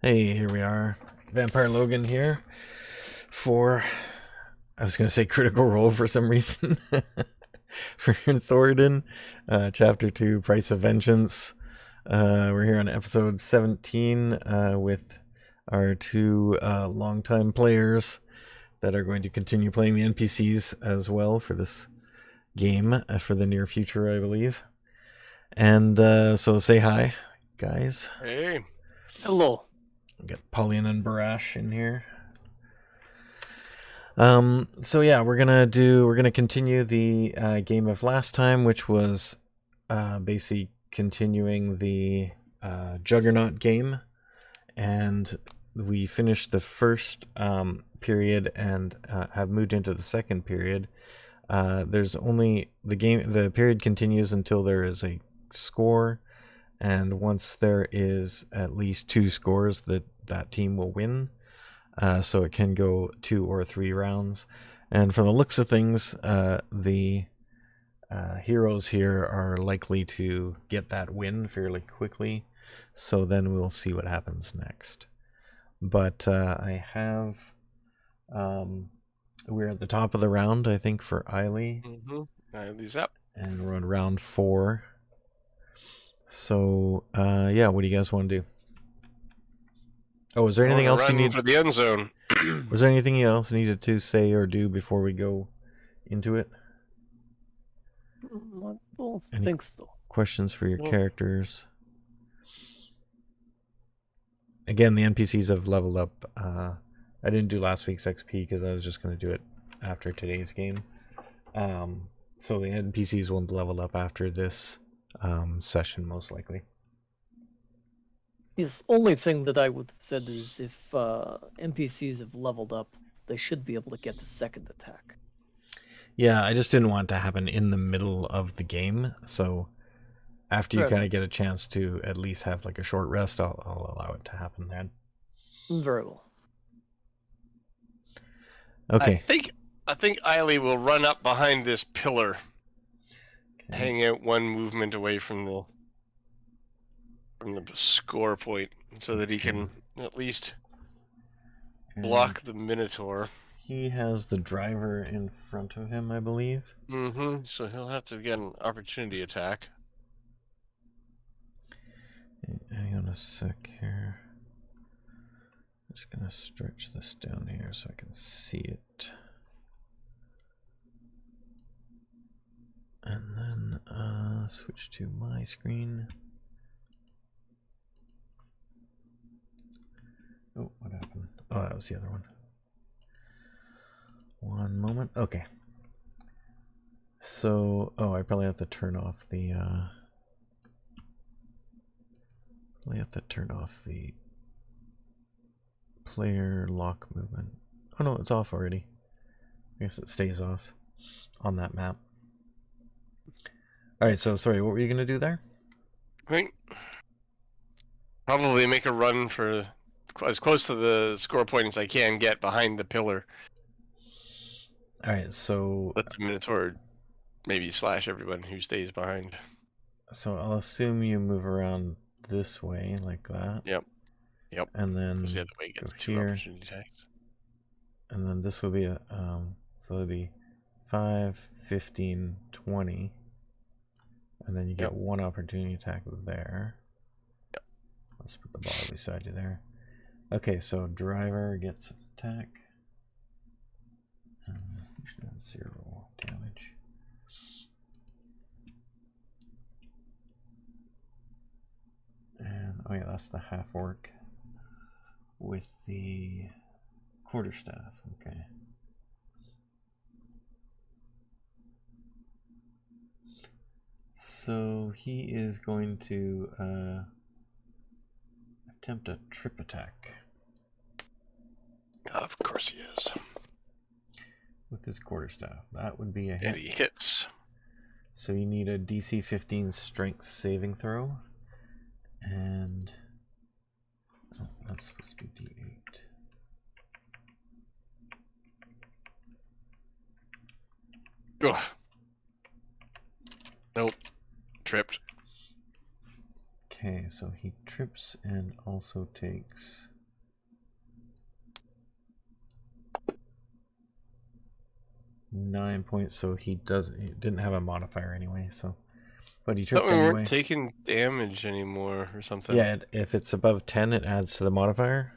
Hey, here we are. Vampire Logan here for, I was going to say Critical Role for some reason, for Thoridan, Chapter 2, Price of Vengeance. We're here on episode 17 with our two longtime players that are going to continue playing the NPCs as well for this game for the near future, I believe. And so say hi, guys. Hey. Hello. Got Pauline and Barash in here. So yeah, we're gonna continue the game of last time, which was basically continuing the Juggernaut game, and we finished the first period and have moved into the second period. There's only the period continues until there is a score, and once there is at least 2 scores, that team will win. So it can go 2 or 3 rounds. And from the looks of things, the heroes here are likely to get that win fairly quickly. So then we'll see what happens next. But I have... we're at the top of the round, I think, for Eiley. Eiley's up. And we're on round 4. So, yeah, what do you guys want to do? Oh, is there anything else you need for the end zone? Was there anything else needed to say or do before we go into it? I don't think so. Questions for your characters? Again, the NPCs have leveled up. I didn't do last week's XP because I was just going to do it after today's game. So the NPCs won't level up after this session, most likely. The only thing that I would have said is if NPCs have leveled up, they should be able to get the second attack. Yeah, I just didn't want it to happen in the middle of the game. So after you kind of get a chance to at least have like a short rest, I'll allow it to happen then. Very well. Okay. I think Eiley will run up behind this pillar, hang out 1 movement away from the score point, so that he can at least block the Minotaur. He has the driver in front of him, I believe. So he'll have to get an opportunity attack. Hang on a sec here. I'm just gonna stretch this down here so I can see it. And then switch to my screen. Oh, what happened? Oh, that was the other one. One moment. Okay. So, I probably have to turn off the player lock movement. Oh no, it's off already. I guess it stays off on that map. Alright, so sorry, what were you gonna do there? I think probably make a run for as close to the score point as I can get behind the pillar. Alright, so let the Minotaur maybe slash everyone who stays behind. So I'll assume you move around this way like that. Yep. And then the other way gets 2 here. opportunity attacks. And then this will be a so it'll be 5, 15, 20. And then you get 1 opportunity attack there. Yep. Let's put the ball beside you there. Okay, so driver gets attack. You should have 0 damage. And oh yeah, that's the half orc with the quarterstaff. Okay. So he is going to attempt a trip attack. Of course he is. With his quarterstaff. That would be a hit. And he hits. So you need a DC 15 strength saving throw. And oh, that's supposed to be D8. Ugh. Nope. Tripped. Okay, so he trips and also takes 9 points, so he didn't have a modifier anyway, so. But he Thought tripped we anyway. weren't taking damage anymore or something. Yeah, if it's above 10, it adds to the modifier.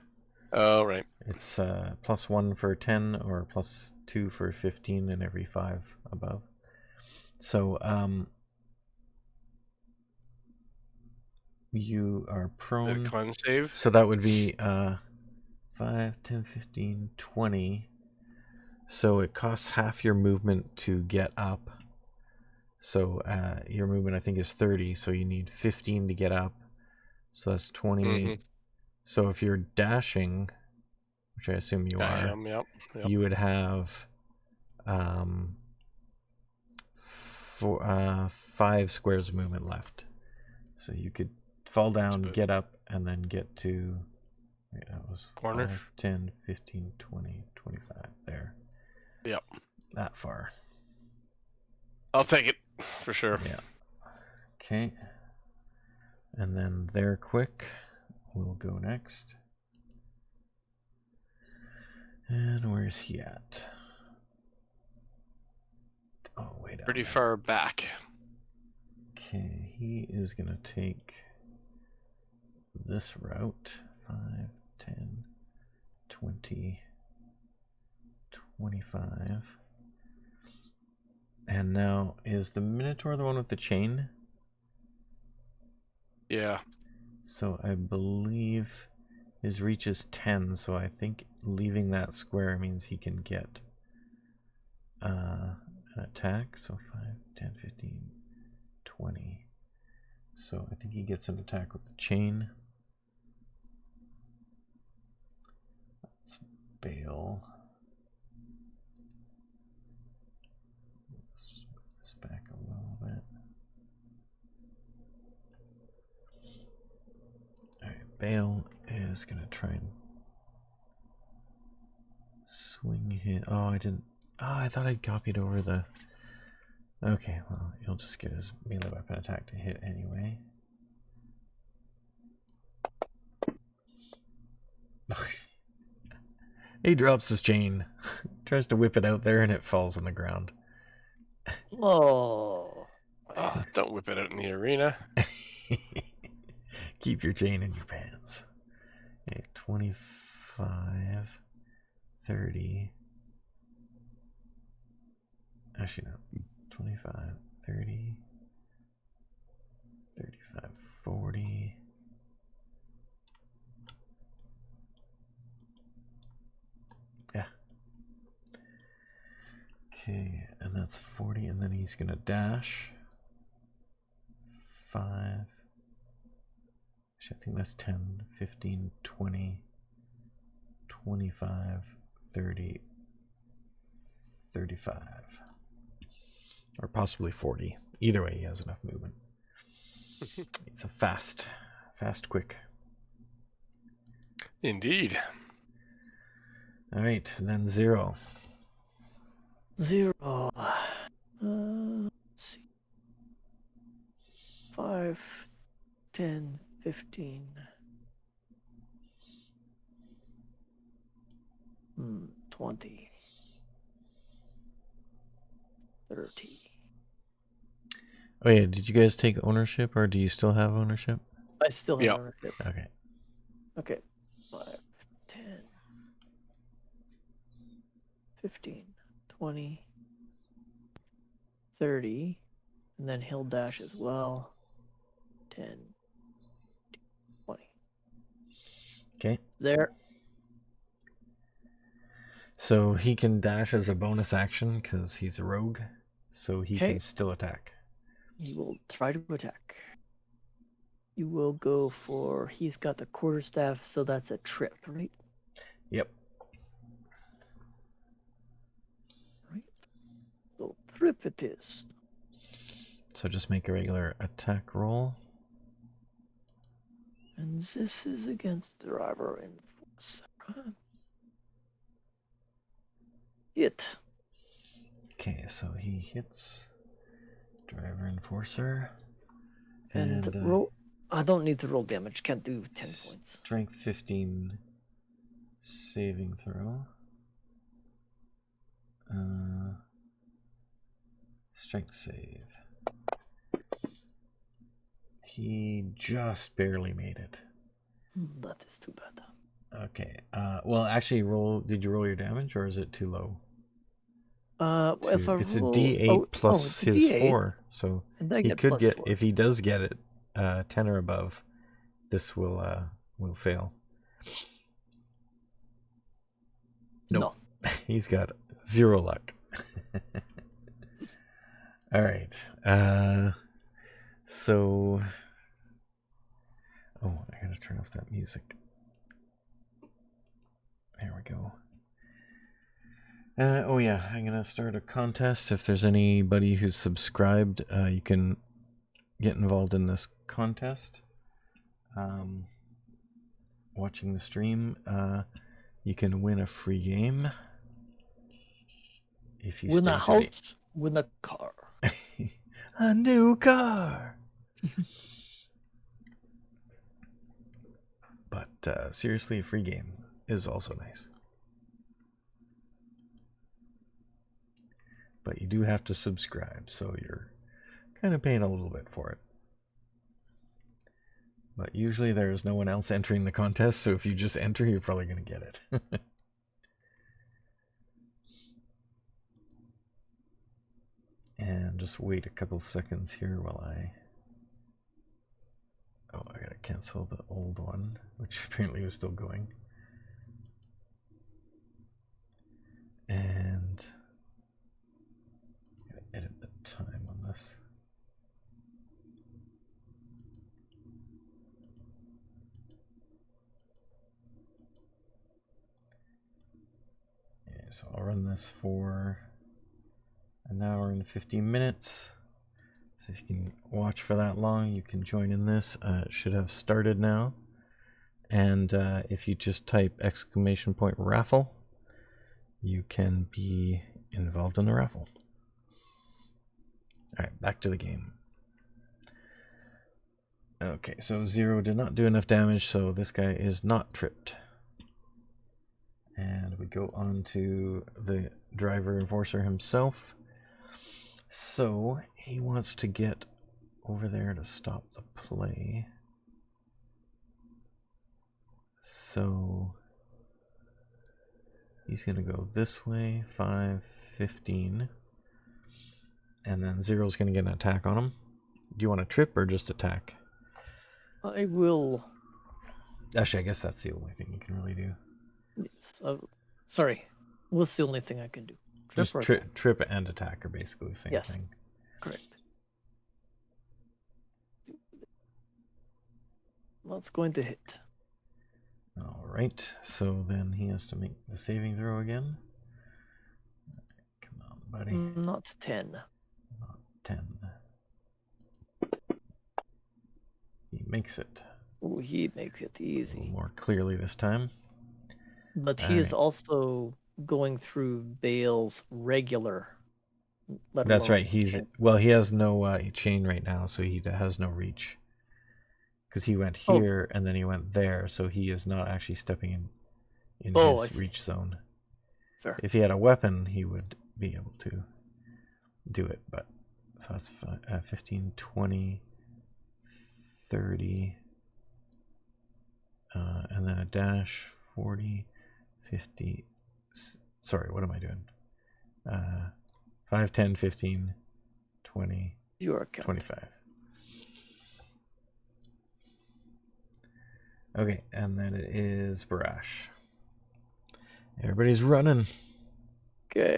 Oh, right. It's +1 for 10 or +2 for 15 and every 5 above. So, you are prone. Con save? So that would be 5, 10, 15, 20. So it costs half your movement to get up. So your movement, I think, is 30. So you need 15 to get up. So that's 20. Mm-hmm. So if you're dashing, which I assume you are, Yep. you would have 5 squares of movement left. So you could fall down, get up, and then get to, wait, that was corner. 5, 10, 15, 20, 25 there. Yep. That far. I'll take it for sure. Yeah. Okay. And then there quick will go next. And where's he at? Oh, wait. Pretty far back. Okay, he is going to take this route. 5, 10, 20, 25. And now, is the Minotaur the one with the chain? Yeah. So I believe his reach is 10, so I think leaving that square means he can get an attack. So 5, 10, 15, 20. So I think he gets an attack with the chain. Let's bail. Let's move this back a little bit. Alright, Bale is going to try and swing hit. Oh, I didn't. Oh, I thought I copied over the. Okay, well, he'll just get his melee weapon attack to hit anyway. He drops his chain, tries to whip it out there, and it falls on the ground. Oh. Oh, don't whip it out in the arena. Keep your chain in your pants. Okay, 25, 30. Actually, no. 25, 30, 35, 40. Yeah. Okay, and that's 40, and then he's going to dash. 5. I think that's 10, 15, 20, 25, 30, 35. Or possibly 40. Either way, he has enough movement. It's a fast, quick. Indeed. Alright, and then 0. 0. Let's see. 5, 10, 15. 20. 30. Oh yeah, did you guys take ownership, or do you still have ownership? I still have ownership. Okay. Okay. 5, 10, 15, 20, 30. And then he'll dash as well. 10, 20. Okay. There. So he can dash as a bonus action because he's a rogue, so he Okay. can still attack. He will try to attack. You will go for. He's got the quarterstaff, so that's a trip, right? Yep. Right. So trip it is. So just make a regular attack roll. And this is against driver and force. Hit. Okay, so he hits driver enforcer. And roll. I don't need to roll damage. Can't do 10 points. Strength 15 saving throw. Strength save. He just barely made it. That is too bad. Okay. Well, actually, did you roll your damage, or is it too low? If I It's a roll... D8 plus it's a his D8, 4, so and I he get could plus get 4. if he does get it 10 or above. This will fail. Nope. No. He's got 0 luck. All right. So. Oh, I gotta turn off that music. There we go. Oh yeah, I'm gonna start a contest. If there's anybody who's subscribed, you can get involved in this contest. Watching the stream, you can win a free game. If you Win a stay house, win a car. a new car. But seriously, a free game is also nice. But you do have to subscribe, so you're kind of paying a little bit for it. But usually there's no one else entering the contest, so if you just enter, you're probably going to get it. And just wait a couple seconds here while I... Oh, I gotta cancel the old one, which apparently was still going. And... I'm gonna edit the time on this. Okay, so I'll run this for an hour and 15 minutes. So if you can watch for that long, you can join in this. It should have started now. And if you just type !raffle, you can be involved in the raffle. Alright, back to the game. Okay, so 0 did not do enough damage, so this guy is not tripped. And we go on to the driver enforcer himself. So he wants to get over there to stop the play. So he's going to go this way, 5, 15. And then 0 is going to get an attack on him. Do you want to trip or just attack? I will... Actually, I guess that's the only thing you can really do. Yes, sorry. What's the only thing I can do? Just trip and attack are basically the same thing. Correct. That's going to hit. Alright, so then he has to make the saving throw again. Come on, buddy. Not 10. Not 10. He makes it. Oh, he makes it easy. More clearly this time. But he is also going through Bale's regular. That's right. He has no chain right now, so he has no reach. Because he went here and then he went there, so he is not actually stepping in his reach zone. Fair. If he had a weapon, he would be able to do it. But so that's 15, 20, 30, and then a dash, 40, 50. Sorry, what am I doing? 5, 10, 15, 20, 25. Okay, and then it is Barash. Everybody's running. Okay.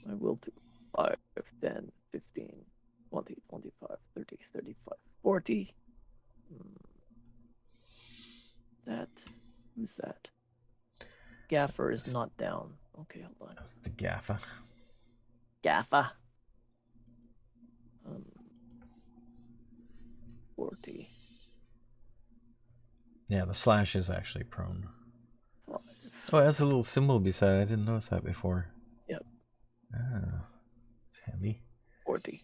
I will do 5, 10, 15, 20, 25, 30, 35, 40. Who's that? Gaffer is not down. Okay, hold on. That's the Gaffa. Gaffa. 40. Yeah, the slash is actually prone. 5. Oh, that's a little symbol beside it. I didn't notice that before. Yep. Ah, it's handy. 40.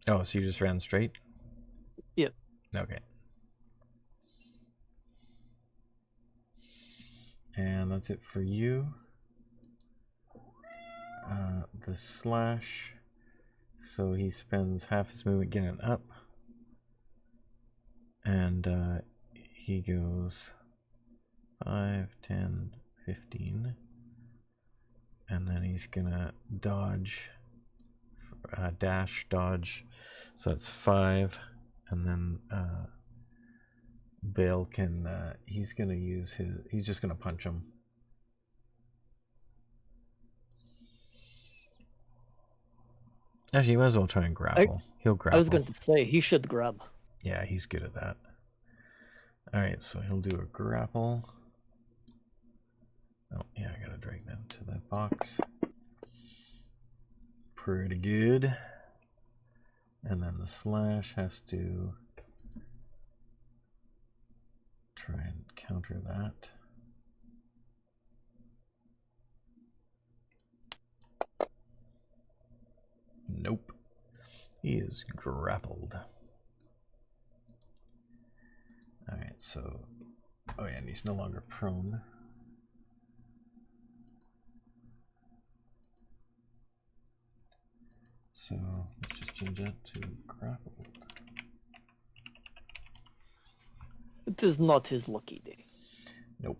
Oh, so you just ran straight? Yep. Okay. And that's it for you. the slash. So he spends half his movement getting up. And he goes 5, 10, 15. And then he's gonna dodge, dash, dodge. So that's 5. And then Bale can, he's gonna use his, he's just gonna punch him. Actually, you might as well try and grapple. He'll grapple. I was going to say, he should grab. Yeah, he's good at that. Alright, so he'll do a grapple. Oh, yeah, I gotta drag that to that box. Pretty good. And then the slash has to try and counter that. Nope. He is grappled. Alright, so... Oh yeah, and he's no longer prone. So, let's just change that to grappled. It is not his lucky day. Nope.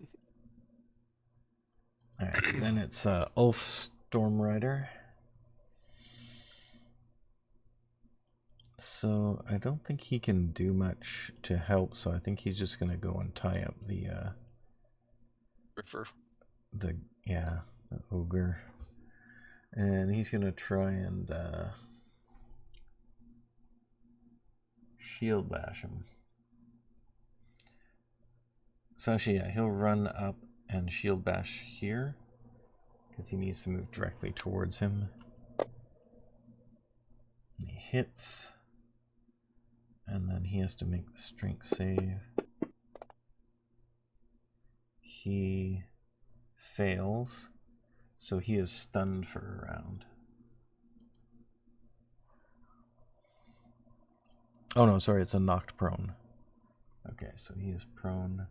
Alright, then it's Ulf Stormrider. So I don't think he can do much to help, so I think he's just gonna go and tie up the Ripper. the ogre. And he's gonna try and shield bash him. So actually, yeah, he'll run up and shield bash here because he needs to move directly towards him. And he hits. And then he has to make the strength save. He fails, so he is stunned for a round. Oh no, sorry, it's a knocked prone. Okay, so he is prone.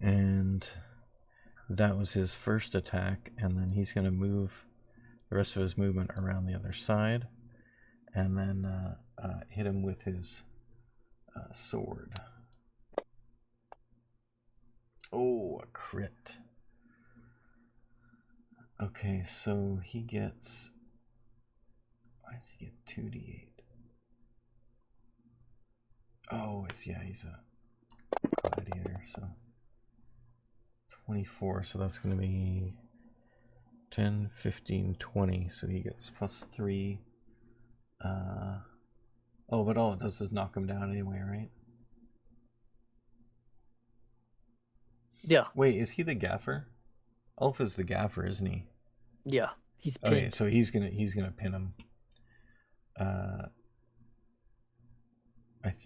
And that was his first attack, and then he's going to move the rest of his movement around the other side, and then hit him with his sword. Oh, a crit. Okay, so he gets... Why does he get 2d8? Oh, it's, yeah, he's a gladiator, so... 24, so that's going to be 10, 15, 20, so he gets plus 3. Oh, but all it does is knock him down anyway, right? Yeah. Wait, is he the gaffer? Ulf is the gaffer, isn't he? Yeah, he's pinned. Okay, so he's gonna pin him. I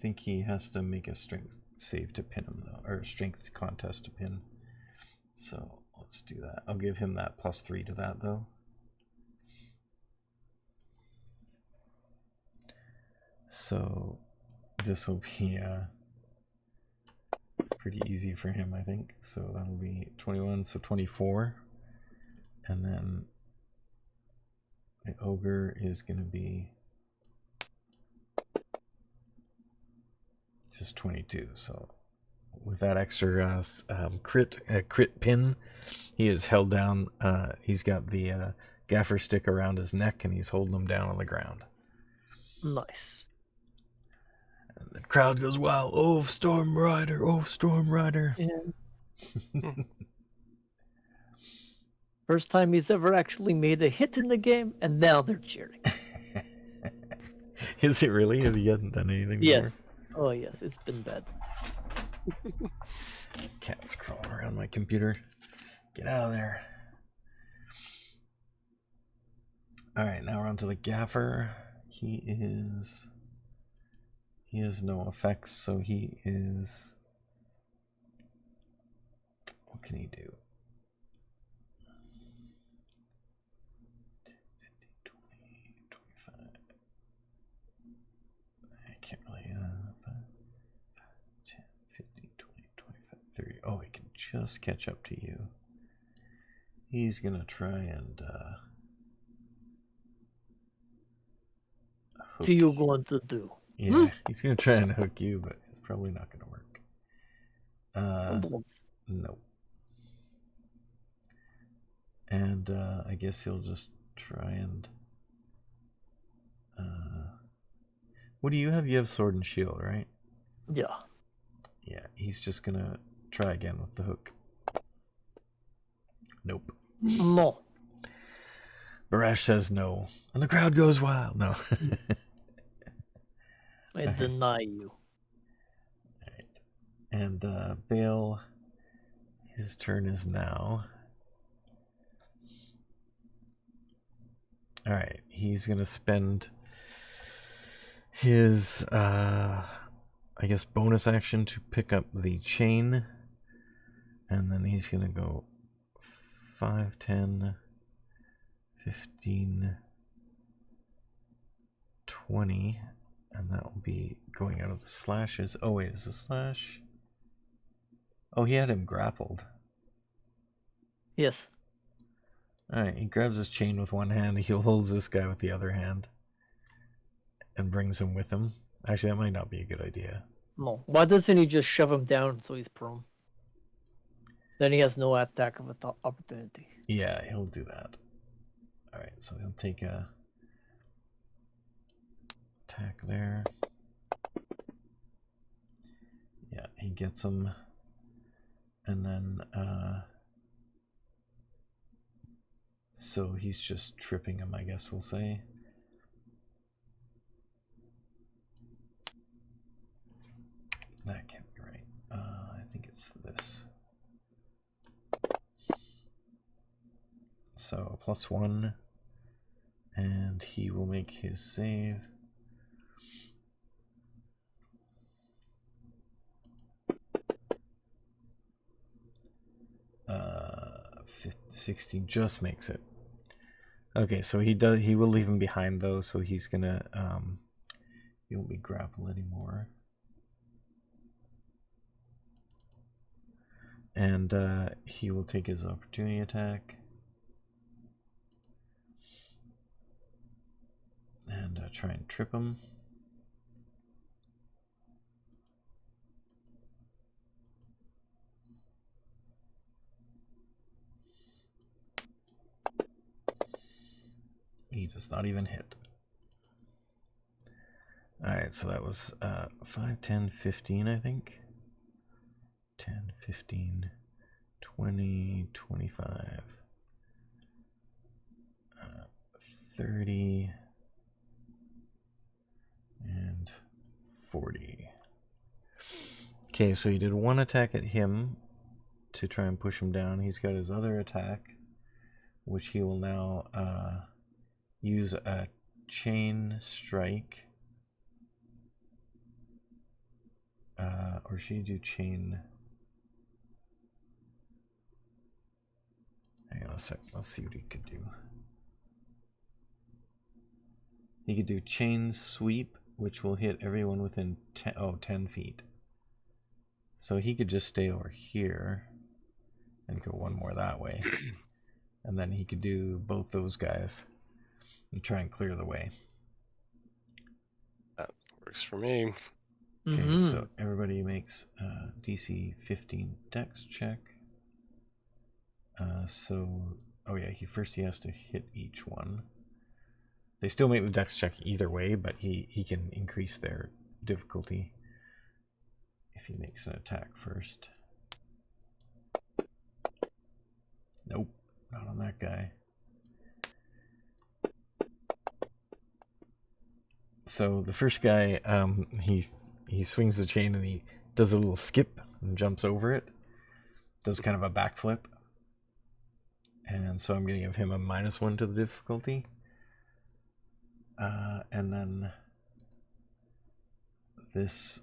think he has to make a strength save to pin him though, or a strength contest to pin. So let's do that. I'll give him that plus 3 to that though. So this will be pretty easy for him, I think. So that'll be 21, so 24. And then the ogre is going to be just 22. So with that extra crit pin, he is held down. He's got the gaffer stick around his neck, and he's holding him down on the ground. Nice. And the crowd goes wild. Oh, Storm Rider! Oh, Storm Rider! Yeah. First time he's ever actually made a hit in the game, and now they're cheering. Is it really? Has he hasn't done anything before? Oh yes, it's been bad. Cat's crawling around my computer. Get out of there. Alright, now we're on to the gaffer. He has no effects, so he is... What can he do? 50, 20, 25... I can't really just catch up to you. He's gonna try and What are you going to do? Yeah, he's gonna try and hook you, but it's probably not gonna work. No. And I guess he'll just try and what do you have? You have sword and shield, right? Yeah. Yeah, he's just gonna try again with the hook. Nope. No. Barash says no, and the crowd goes wild. No. I deny you. Alright. And Bale, his turn is now. Alright, he's gonna spend his I guess bonus action to pick up the chain, and then he's gonna go 5, 10, 15, 20, and that will be going out of the slashes. Oh wait, is the slash? Oh, he had him grappled. Yes. Alright, he grabs his chain with one hand, he holds this guy with the other hand, and brings him with him. Actually, that might not be a good idea. No. Why doesn't he just shove him down so he's prone? Then he has no attack of opportunity. Yeah, he'll do that. Alright, so he'll take a attack there. Yeah, he gets him. And then, so he's just tripping him, I guess we'll say. That can't be right. I think it's this. So +1, and he will make his save. Uh, 16 just makes it. Okay, so he will leave him behind though, so he's gonna he won't be grappled anymore. And he will take his opportunity attack. And try and trip him. He does not even hit. Alright, so that was 5, 10, 15, I think. 10, 15, 20, 25, 30, and 40. Okay, so he did one attack at him to try and push him down. He's got his other attack, which he will now use a chain strike. Or should he do chain? Hang on a sec, let's see what he could do. He could do chain sweep, which will hit everyone within 10 feet. So he could just stay over here and go one more that way. And then he could do both those guys and try and clear the way. That works for me. Okay, so everybody makes DC 15 dex check. Oh yeah, he has to hit each one. They still make the dex check either way, but he can increase their difficulty if he makes an attack first. Nope, not on that guy. So the first guy, he swings the chain and he does a little skip and jumps over it. Does kind of a backflip. And so I'm going to give him a -1 to the difficulty. And then this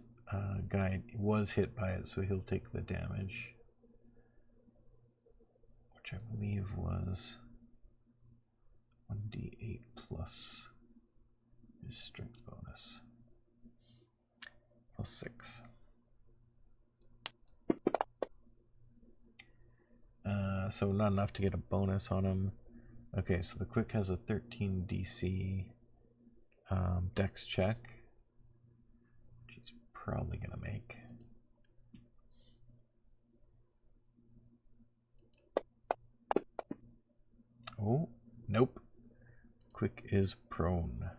guy was hit by it, so he'll take the damage, which I believe was 1d8 plus his strength bonus, +6. so not enough to get a bonus on him. Okay, so the quick has a 13 DC dex check. He's probably gonna make. Oh, nope. Quick is prone.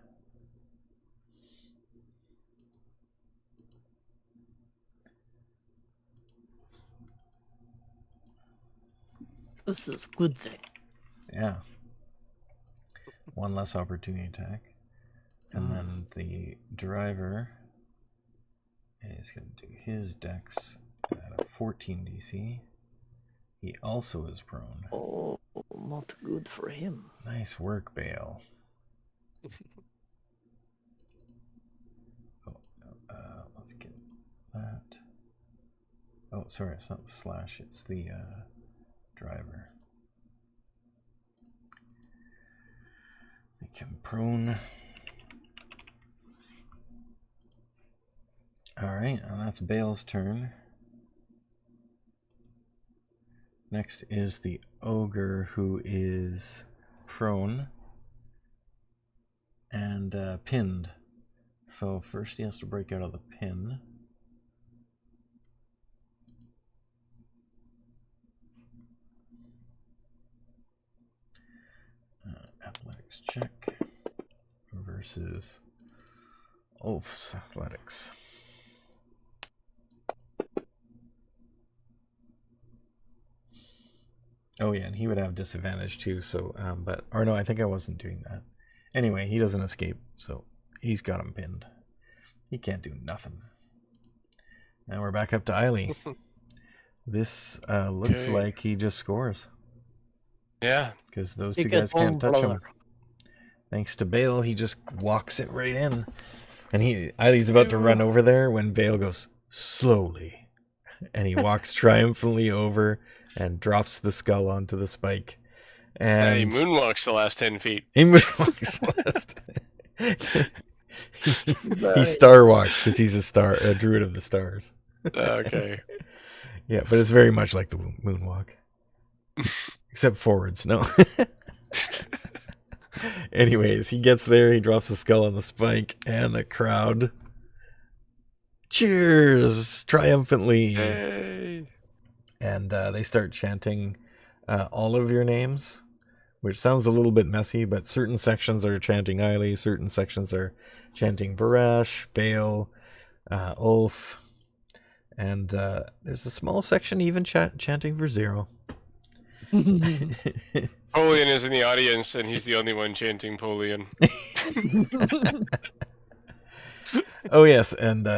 This is a good thing. Yeah. One less opportunity attack. And then the driver is going to do his dex at a 14 DC. He also is prone. Oh, not good for him. Nice work, Bale. Let's get that. Oh, sorry, it's not the slash, it's the driver. Make him prone. Alright, and that's Bale's turn. Next is the ogre, who is prone and pinned. So first he has to break out of the pin. Athletics check versus Ulf's athletics. Oh yeah, and he would have disadvantage too, so, or no, I think I wasn't doing that. Anyway, he doesn't escape, so he's got him pinned. He can't do nothing. Now we're back up to Eiley. This looks like he just scores. Yeah. Because those two guys can't touch him. Thanks to Bale, he just walks it right in. And Eiley's about to run over there when Bale goes, slowly. And he walks triumphantly over and drops the skull onto the spike. And he moonwalks the last 10 feet. He moonwalks the last. He star walks because he's a druid of the stars. Okay. Yeah, but it's very much like the moonwalk. Except forwards, no. Anyways, he gets there, he drops the skull on the spike, and the crowd cheers triumphantly. Yay. And they start chanting all of your names, which sounds a little bit messy, but certain sections are chanting Eiley, certain sections are chanting Barash, Bale, Ulf, and there's a small section even chanting for Zero. Polian is in the audience, and he's the only one chanting Polian. Oh yes, and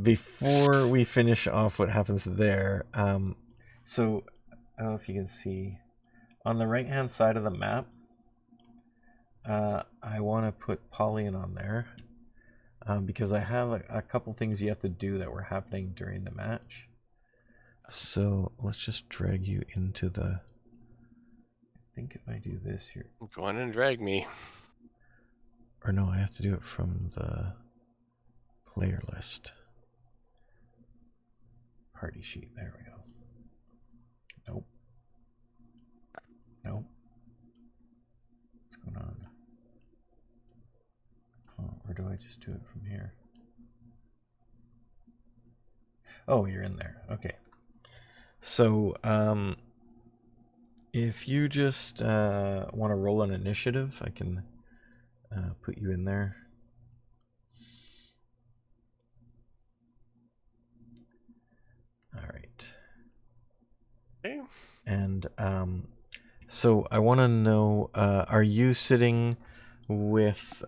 before we finish off what happens there, so I don't know if you can see on the right hand side of the map, I want to put Polian on there because I have a couple things you have to do that were happening during the match. So let's just drag you into the, I think if I do this here, Go on and drag me. or no, I have to do it from the player list. Party sheet, there we go. Nope. Nope. What's going on? Oh, or do I just do it from here? Oh, you're in there. Okay. So, if you just want to roll an initiative, I can put you in there. All right. Okay. And so I want to know, are you sitting with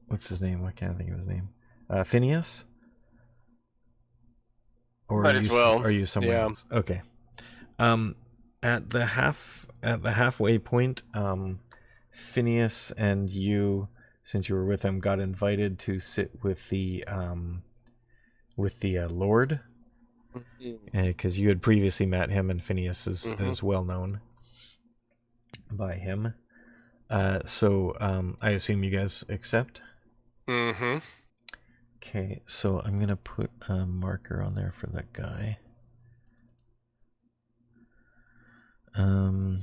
what's his name? I can't think of his name. Phineas? Or Might as well. Are you somewhere else? Okay. At the halfway point, Phineas and you, since you were with him, got invited to sit with the Lord, because you had previously met him, and Phineas is well known by him. So I assume you guys accept. Mm-hmm. Okay, so I'm gonna put a marker on there for that guy. I'm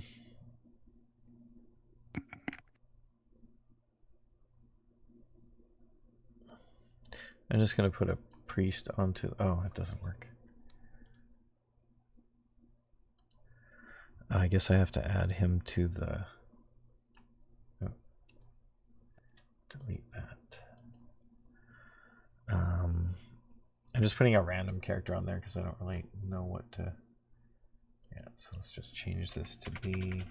just gonna put a priest onto. Oh, it doesn't work. I guess I have to add him to the. Oh, delete that. I'm just putting a random character on there because I don't really know what to. Yeah, so let's just change this to be.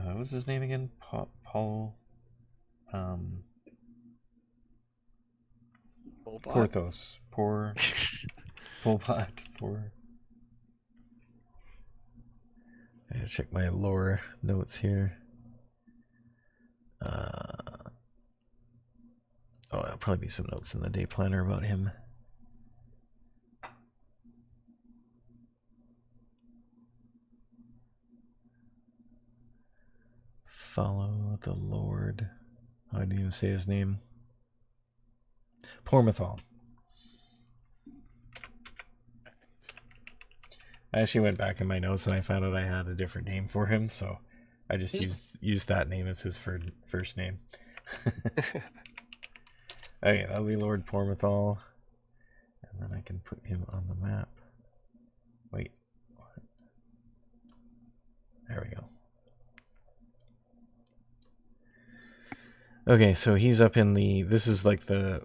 What was his name again? Paul. Porthos. Polpot. I gotta check my lore notes here. Oh, there'll probably be some notes in the day planner about him. Follow the Lord. Oh, I didn't even say his name. Pormethol. I actually went back in my notes and I found out I had a different name for him, so I just used that name as his first name. Okay, that'll be Lord Pormethol. And then I can put him on the map. Wait. What? There we go. Okay, so he's up in the... This is like the...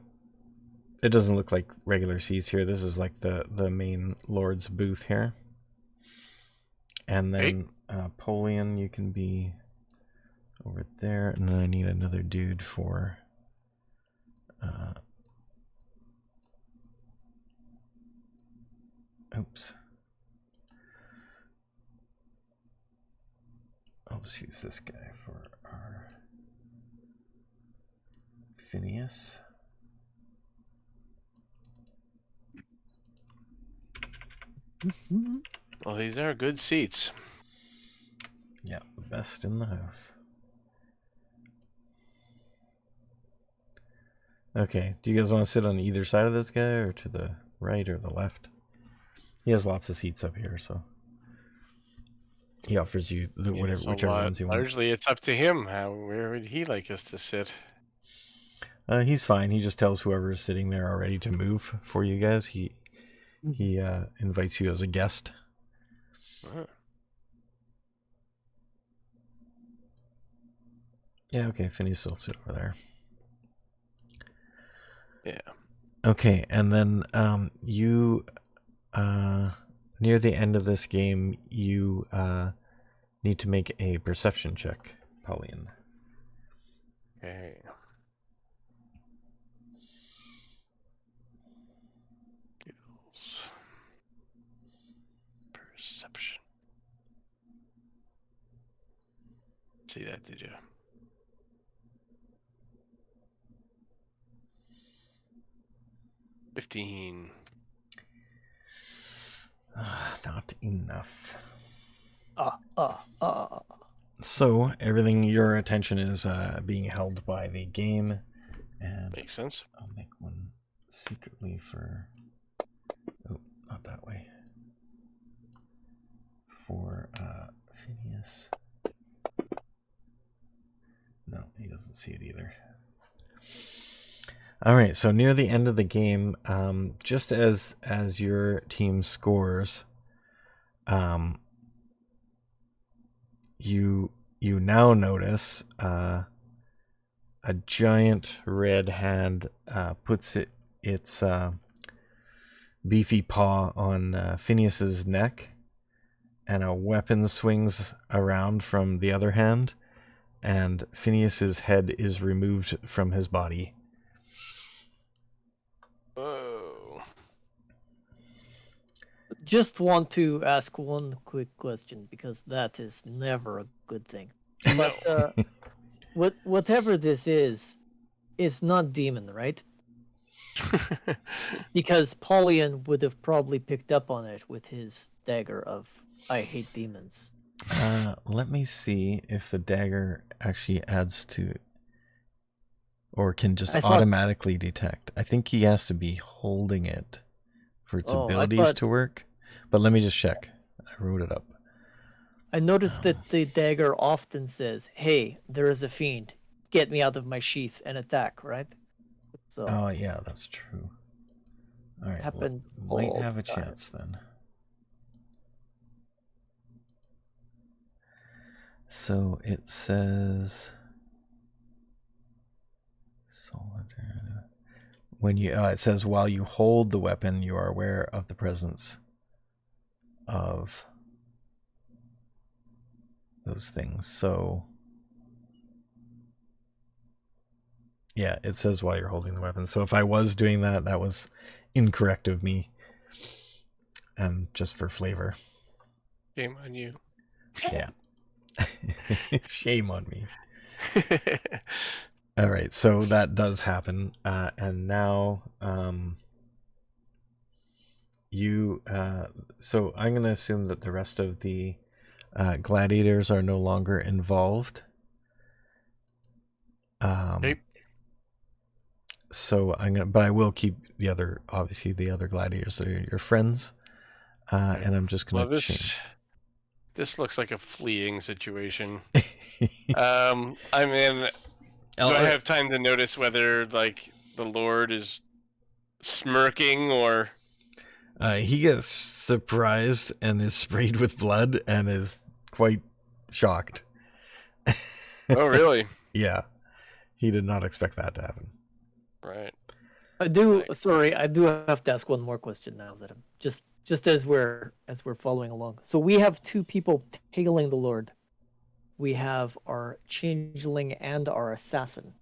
It doesn't look like regular seats here. This is like the main Lord's booth here. And then Polian, you can be over there. And then I need another dude for... oops. I'll just use this guy for our Phineas. Well, these are good seats. Yeah, the best in the house. Okay, do you guys want to sit on either side of this guy or to the right or the left? He has lots of seats up here, so he offers you whichever ones you want. Largely, it's up to him. Where would he like us to sit? He's fine. He just tells whoever is sitting there already to move for you guys. He invites you as a guest. Uh-huh. Yeah, okay, Phineas will sit over there. Yeah. Okay, and then you near the end of this game, you need to make a perception check, Pauline. Okay. Skills. Perception. See that, did you? $15. Not enough. Uh. So everything, your attention is being held by the game, and Makes sense. I'll make one secretly for. Oh, not that way. For Phineas. No, he doesn't see it either. All right, so near the end of the game, just as your team scores, you now notice a giant red hand puts its beefy paw on Phineas's neck, and a weapon swings around from the other hand, and Phineas's head is removed from his body. Whoa. Just want to ask one quick question, because that is never a good thing. But whatever this is not demon, right? Because Paulian would have probably picked up on it with his dagger of I hate demons. Let me see if the dagger actually adds to. or can just I thought- automatically detect. I think he has to be holding it for its abilities to work. But let me just check. I wrote it up. I noticed that the dagger often says, "Hey, there is a fiend. Get me out of my sheath and attack." Right? So Oh yeah, that's true. All right, happens might all have the a time. chance then. So it says when you it says while you hold the weapon, you are aware of the presence of those things. So yeah, it says while you're holding the weapon. So if I was doing that, that was incorrect of me. And just for flavor. Shame on you. Yeah. Shame on me. All right, so that does happen. And now so I'm going to assume that the rest of the gladiators are no longer involved. Okay. So but I will keep the other gladiators that are your friends. And I'm just going to change. This looks like a fleeing situation. I mean, do I have time to notice whether like the Lord is smirking or? He gets surprised and is sprayed with blood and is quite shocked. Oh, really? Yeah. He did not expect that to happen. Right. I do have to ask one more question now that I'm just as we're following along. So we have two people tailing the Lord. We have our changeling and our assassin.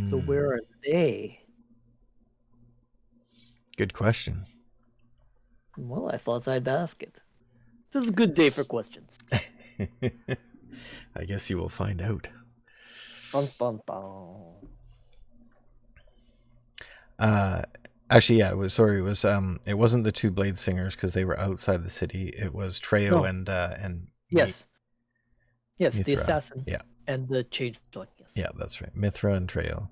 So where are they? Good question. Well, I thought I'd ask it. This is a good day for questions. I guess you will find out. Bum, bum, bum. Actually, yeah, it wasn't the two blade singers because they were outside the city. It was Treo and yes, Mithra. the assassin, yeah, and the changeling. Yes, yeah, that's right, Mithra and Treo.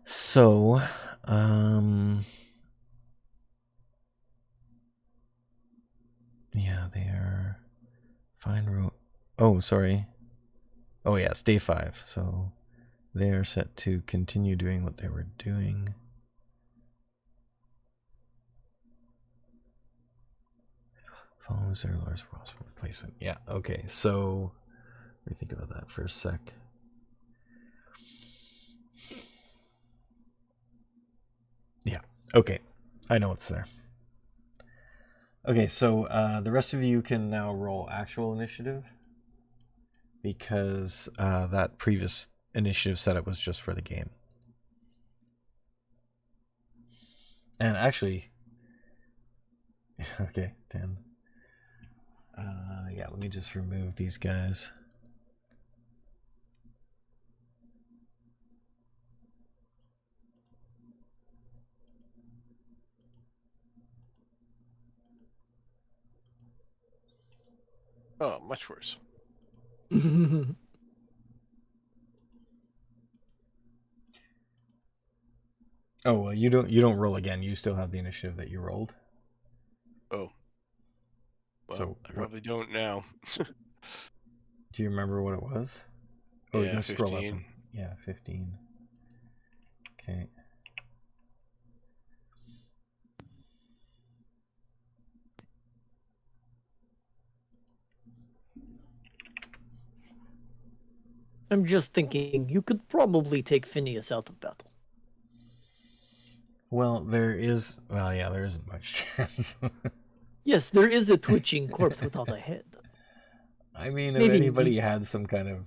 So, yeah, they are fine. Oh, sorry. Oh, yeah, it's day 5. So they are set to continue doing what they were doing. Follows their Lord's replacement. Yeah, okay. So let me think about that for a sec. Yeah, okay. I know it's there. Okay, so the rest of you can now roll actual initiative because that previous initiative setup was just for the game. And actually, okay, 10. Yeah, let me just remove these guys. Oh, much worse. Oh, well, you don't roll again. You still have the initiative that you rolled. Oh. Well, So I probably don't now. Do you remember what it was? Oh, yeah, you can scroll up. 15. Yeah, 15. Okay. I'm just thinking you could probably take Phineas out of battle. Well, there isn't much chance. Yes, there is a twitching corpse without a head. I mean, if Maybe anybody had some kind of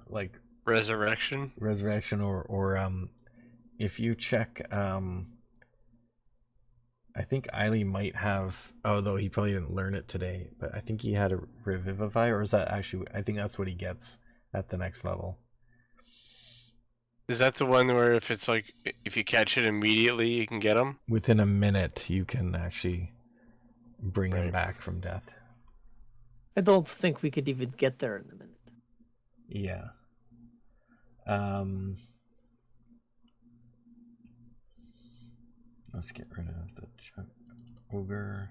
like resurrection or if you check I think Eiley might have, although he probably didn't learn it today, but I think he had a revivify, or is that actually, I think that's what he gets at the next level. Is that the one where if it's like, if you catch it immediately, you can get him? Within a minute, you can actually bring him back from death. I don't think we could even get there in a minute. Yeah. Let's get rid of the ogre.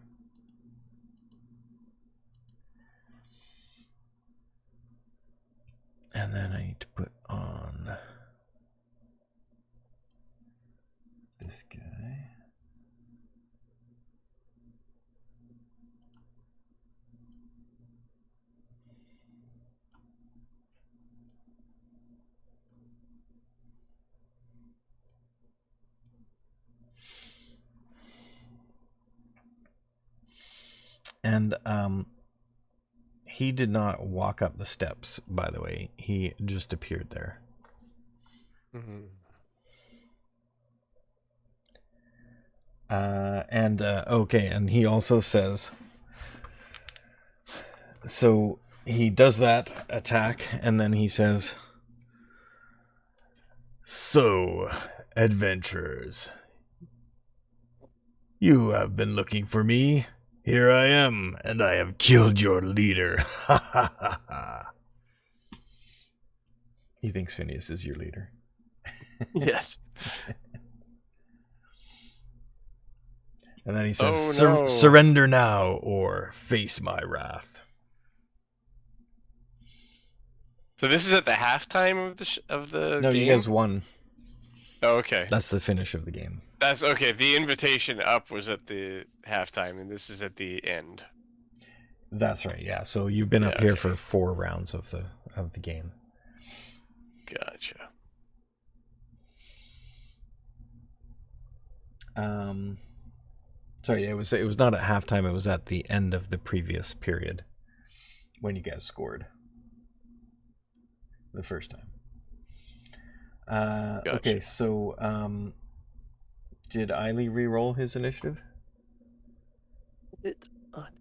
And then I need to put on this guy. And he did not walk up the steps, by the way. He just appeared there. Mm-hmm. Okay, and he also says, so he does that attack, and then he says, "So, adventurers, you have been looking for me. Here I am, and I have killed your leader." Ha ha ha ha. He thinks Phineas is your leader. Yes. And then he says, Oh, no. "Surrender now, or face my wrath." So this is at the halftime of the No, game? you guys won. Oh, okay. That's the finish of the game. That's okay. The invitation up was at the halftime, and this is at the end. That's right. Yeah. So you've been up here for 4 rounds of the game. Gotcha. Sorry, it was not at halftime. It was at the end of the previous period when you guys scored the first time. Gotcha. Okay, so did Eiley re-roll his initiative? I don't know.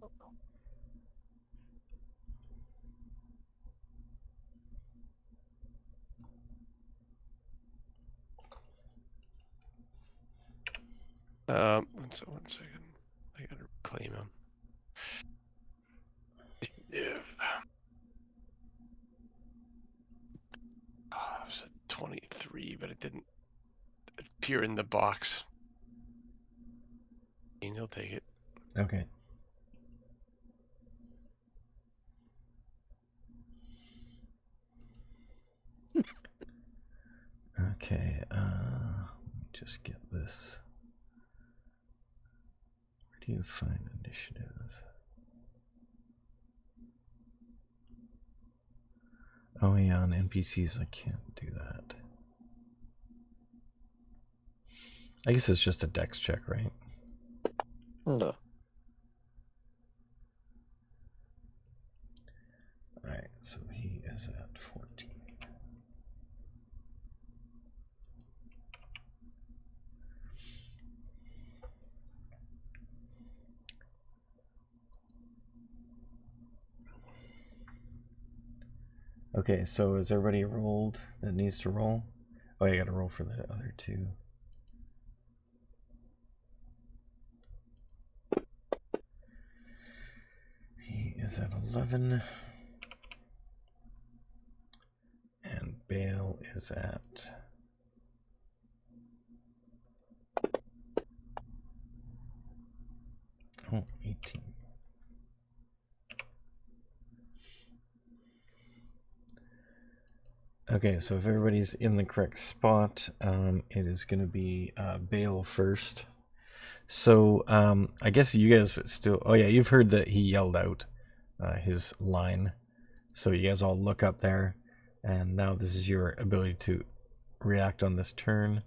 One second. I gotta reclaim him. Initiative. Oh, it was a 23, but it didn't appear in the box. And he'll take it. Okay. Okay, let me just get this. Where do you find initiative? Oh yeah, on NPCs I can't do that. I guess it's just a dex check, right? No. Alright, so he is at 14. Okay, so is everybody rolled that needs to roll? Oh, you gotta roll for the other 2. He is at 11. And Bale is at... Oh, 18. Okay, so if everybody's in the correct spot, it is going to be Bale first. So I guess you guys still... Oh yeah, you've heard that he yelled out his line. So you guys all look up there, and now this is your ability to react on this turn.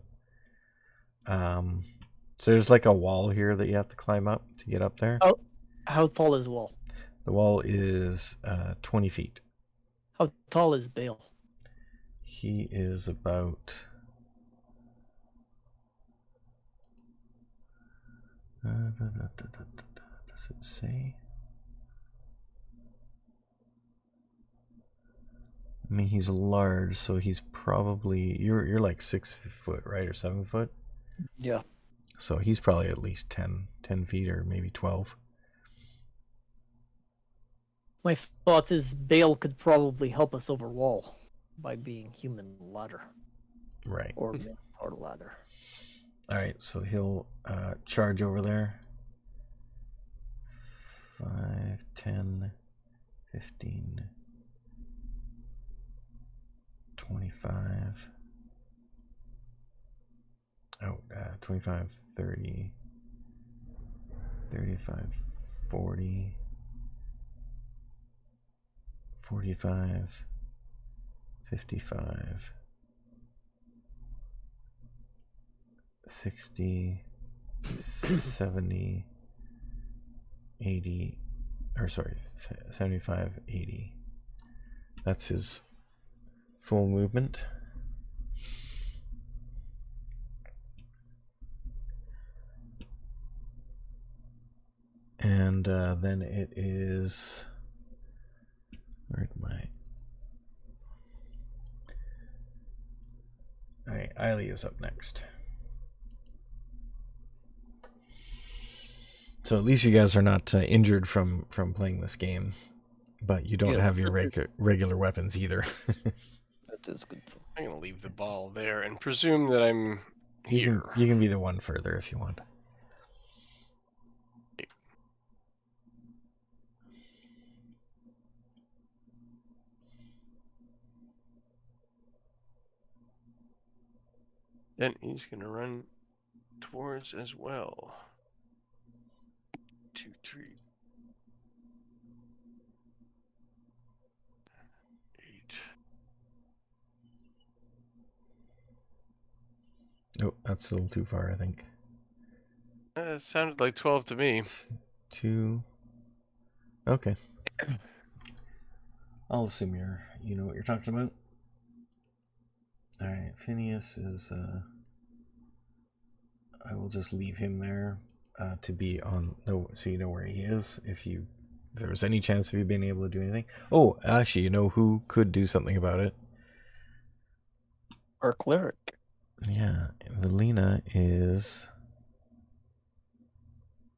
So there's like a wall here that you have to climb up to get up there. Oh, how tall is the wall? The wall is 20 feet. How tall is Bale? He is about... does it say? I mean, he's large, so he's probably... You're like 6 foot, right? Or 7 foot? Yeah. So he's probably at least 10 feet or maybe 12. My thought is Bale could probably help us over wall. by being human ladder. Right. Or Minotaur ladder. All right, so he'll charge over there. 5, 10, 15, 25. 25, 30, 35, 40, 45, 55, 60, 70, 80, or sorry, 75, 80. That's his full movement. And then it is, where am I? All right, Eiley is up next. So at least you guys are not injured from playing this game, but you don't have your regular weapons either. That is good. I'm gonna leave the ball there and presume that I'm here. You can be the one further if you want. Then he's gonna run towards as well. 2, 3, 8. Oh, that's a little too far, I think. It sounded like 12 to me. 2. Okay. I'll assume you know what you're talking about. All right, Phineas is. I will just leave him there to be on. No, so you know where he is. If there was any chance of you being able to do anything. Oh, actually, you know who could do something about it? Our cleric. Yeah, Velina is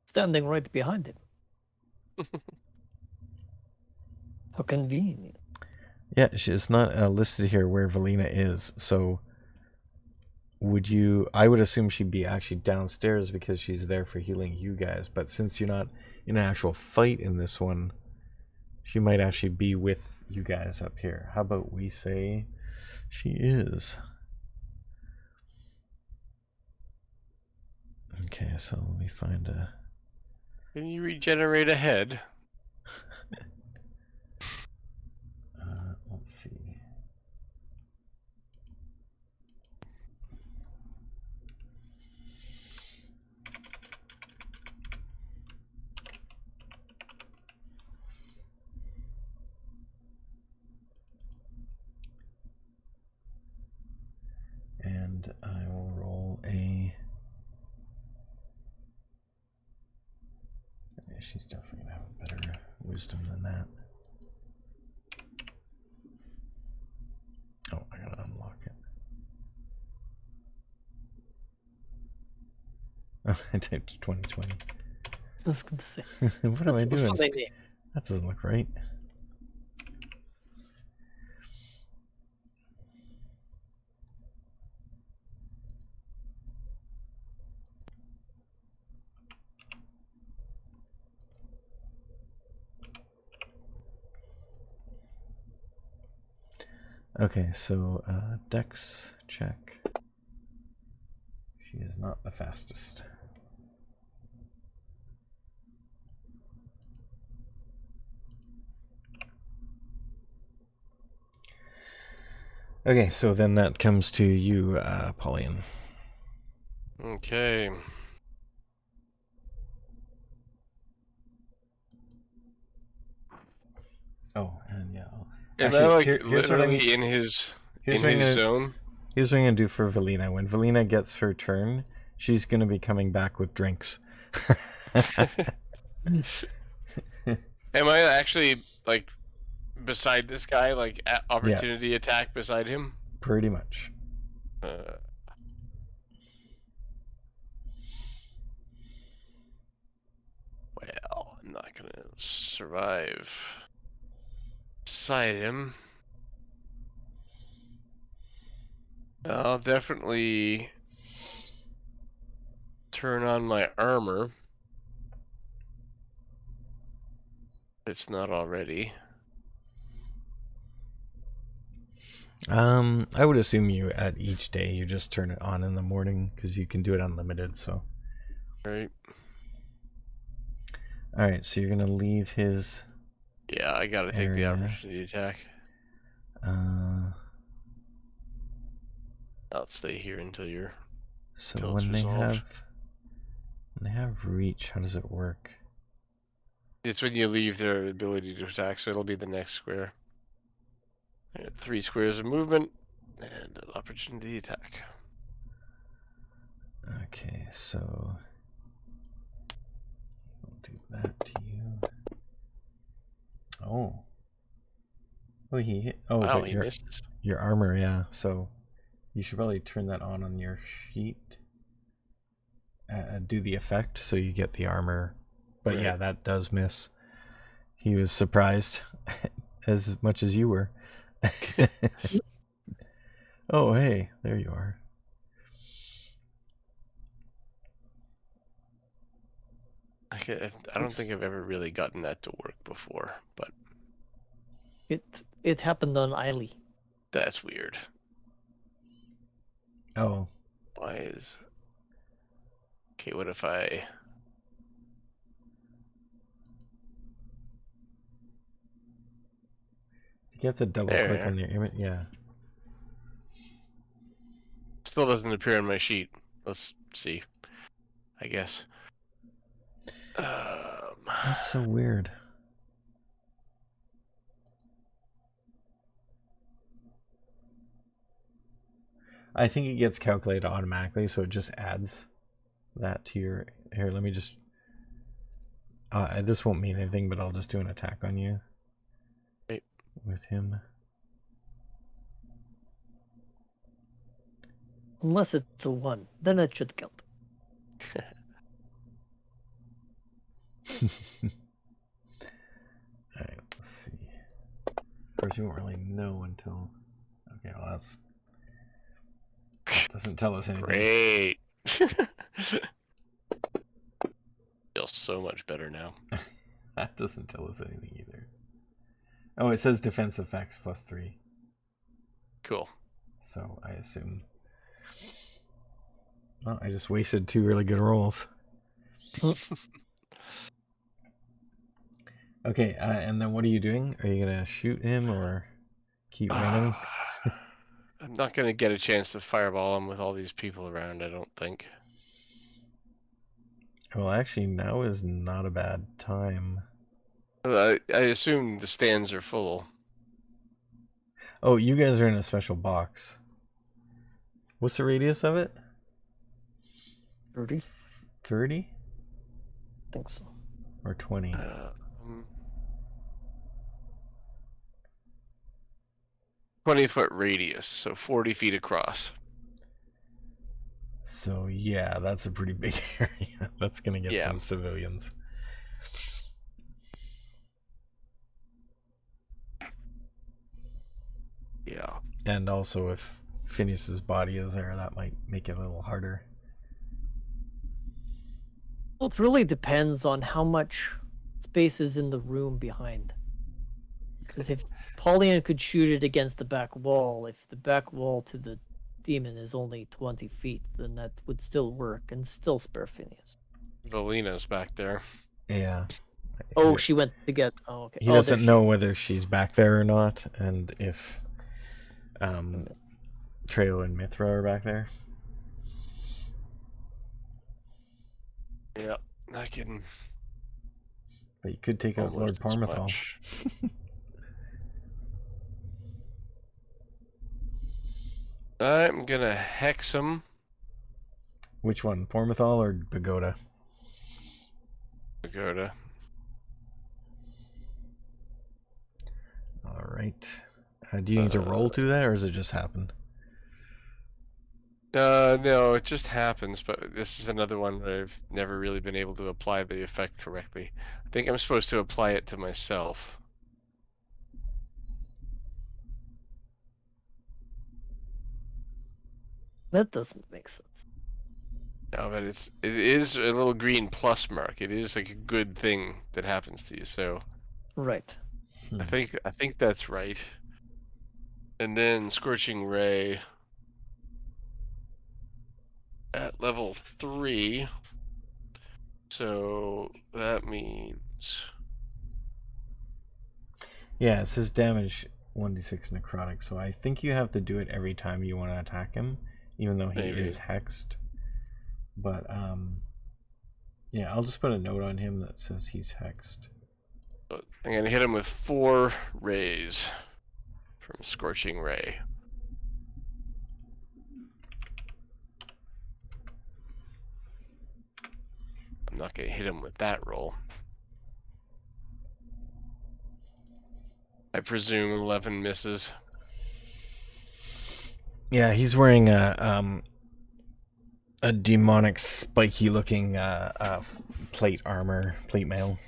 standing right behind him. How convenient. Yeah, it's not listed here where Velina is, so I would assume she'd be actually downstairs because she's there for healing you guys, but since you're not in an actual fight in this one, she might actually be with you guys up here. How about we say she is? Okay, so let me find a... Can you regenerate a head? Let's see. And I will roll a... She's definitely going to have better wisdom than that. Oh, I gotta unlock it. Oh, I typed 2020. I was going to say. What am I doing? That doesn't look right. Okay, so Dex check. She is not the fastest. Okay, so then that comes to you, Pauline. Okay. Oh, and yeah. Am I like literally in his zone? Here's what I'm gonna do for Velina. When Velina gets her turn, she's gonna be coming back with drinks. Am I actually like beside this guy, like at opportunity attack beside him? Pretty much. Well, I'm not gonna survive beside him. I'll definitely turn on my armor. If it's not already. I would assume you at each day you just turn it on in the morning because you can do it unlimited. So. Right. All right, so you're gonna leave his. Yeah, I gotta take the opportunity attack. I'll stay here until you're. So when they have reach, how does it work? It's when you leave their ability to attack, so it'll be the next square. 3 squares of movement and an opportunity attack. Okay, so I'll do that to you. Oh, he hit. Oh, wow, but he misses. Your armor, yeah. So you should probably turn that on your sheet. Do the effect so you get the armor. But right. Yeah, that does miss. He was surprised as much as you were. Oh, hey, there you are. I don't think I've ever really gotten that to work before, but it happened on Eiley. That's weird. Oh. Why is... Okay, what if I... You have to double click on your image, yeah. Still doesn't appear on my sheet. Let's see. I guess. That's so weird. I think it gets calculated automatically, so it just adds that to your... Here, let me just... this won't mean anything, but I'll just do an attack on you. Right. With him. Unless it's a 1, then it should count. Alright, let's see. Of course, you won't really know until... Okay, well, that's... Doesn't tell us anything. Great! Feels so much better now. That doesn't tell us anything either. Oh, it says defense effects +3. Cool. So, I assume... Well, I just wasted 2 really good rolls. Okay, and then what are you doing? Are you going to shoot him or keep running? I'm not going to get a chance to fireball him with all these people around, I don't think. Well, actually, now is not a bad time. I assume the stands are full. Oh, you guys are in a special box. What's the radius of it? 30. 30? I think so. Or 20? 20-foot radius, so 40 feet across. So, yeah, that's a pretty big area. That's going to get some civilians. Yeah. And also, if Phineas's body is there, that might make it a little harder. Well, it really depends on how much space is in the room behind. Because if Pauline could shoot it against the back wall, if the back wall to the demon is only 20 feet, then that would still work and still spare Phineas. Valina's back there. Yeah. Oh, she went to get... Oh, okay. He doesn't know whether she's back there or not, and if Treo and Mithra are back there. Yep, I can... But you could take out Lord Parmethal. I'm gonna hex him. Which one, Parmethal or Pagoda? Pagoda. All right. Do you need to roll to that, or does it just happen? No, it just happens, but this is another one where I've never really been able to apply the effect correctly. I think I'm supposed to apply it to myself. That doesn't make sense. No, but it is a little green plus mark. It is like a good thing that happens to you. So Right. I think that's right. And then Scorching Ray at level 3. So that means Yeah, it says damage 1d6 necrotic, so I think you have to do it every time you want to attack him, even though he is hexed. But yeah, I'll just put a note on him that says he's hexed. I'm gonna hit him with 4 rays from Scorching Ray. I'm not gonna hit him with that roll. I presume 11 misses. Yeah, he's wearing a demonic, spiky-looking plate armor, plate mail.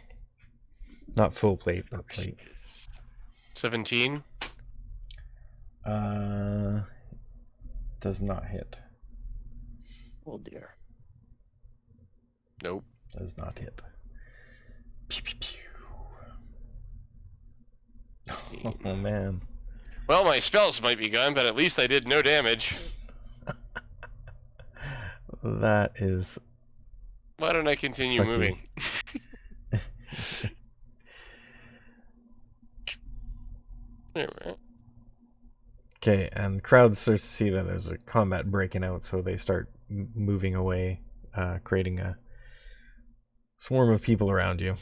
Not full plate, but plate. 17. Does not hit. Oh dear. Nope. Does not hit. Pew, pew, pew. Oh man. Well, my spells might be gone, but at least I did no damage. That is. Why don't I continue sucky. moving? Okay, and the crowd starts to see that there's a combat breaking out, so they start moving away, creating a swarm of people around you.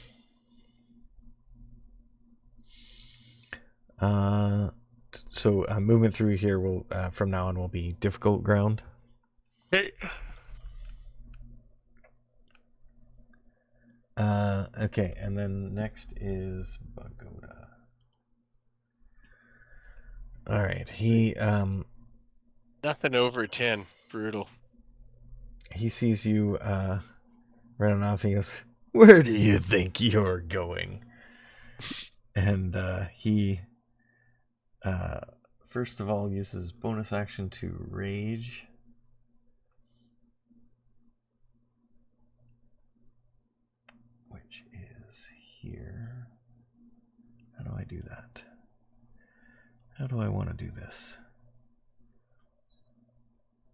So movement through here will, from now on, will be difficult ground. Hey. Okay, and then next is Bagoda. All right, he Nothing over 10. Brutal. He sees you running off. And he goes, "Where do you think you're going?" And he first of all uses bonus action to rage. Which is here. How do I do that? How do I want to do this?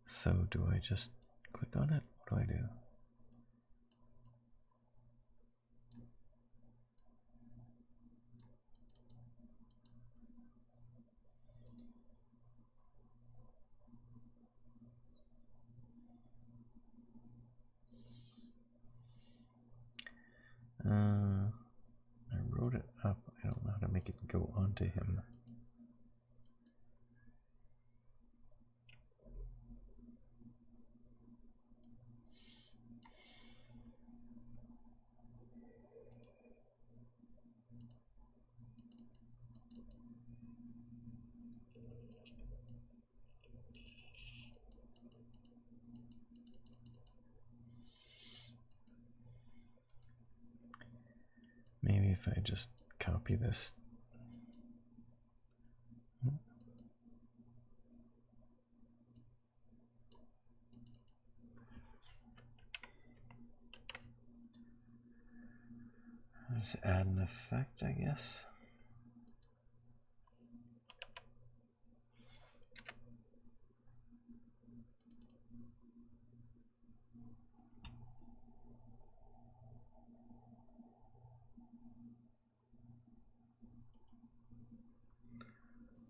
So do I just click on it? What do I do? I wrote it up. I don't know how to make it go onto him. Maybe if I just copy this. Just add an effect, I guess.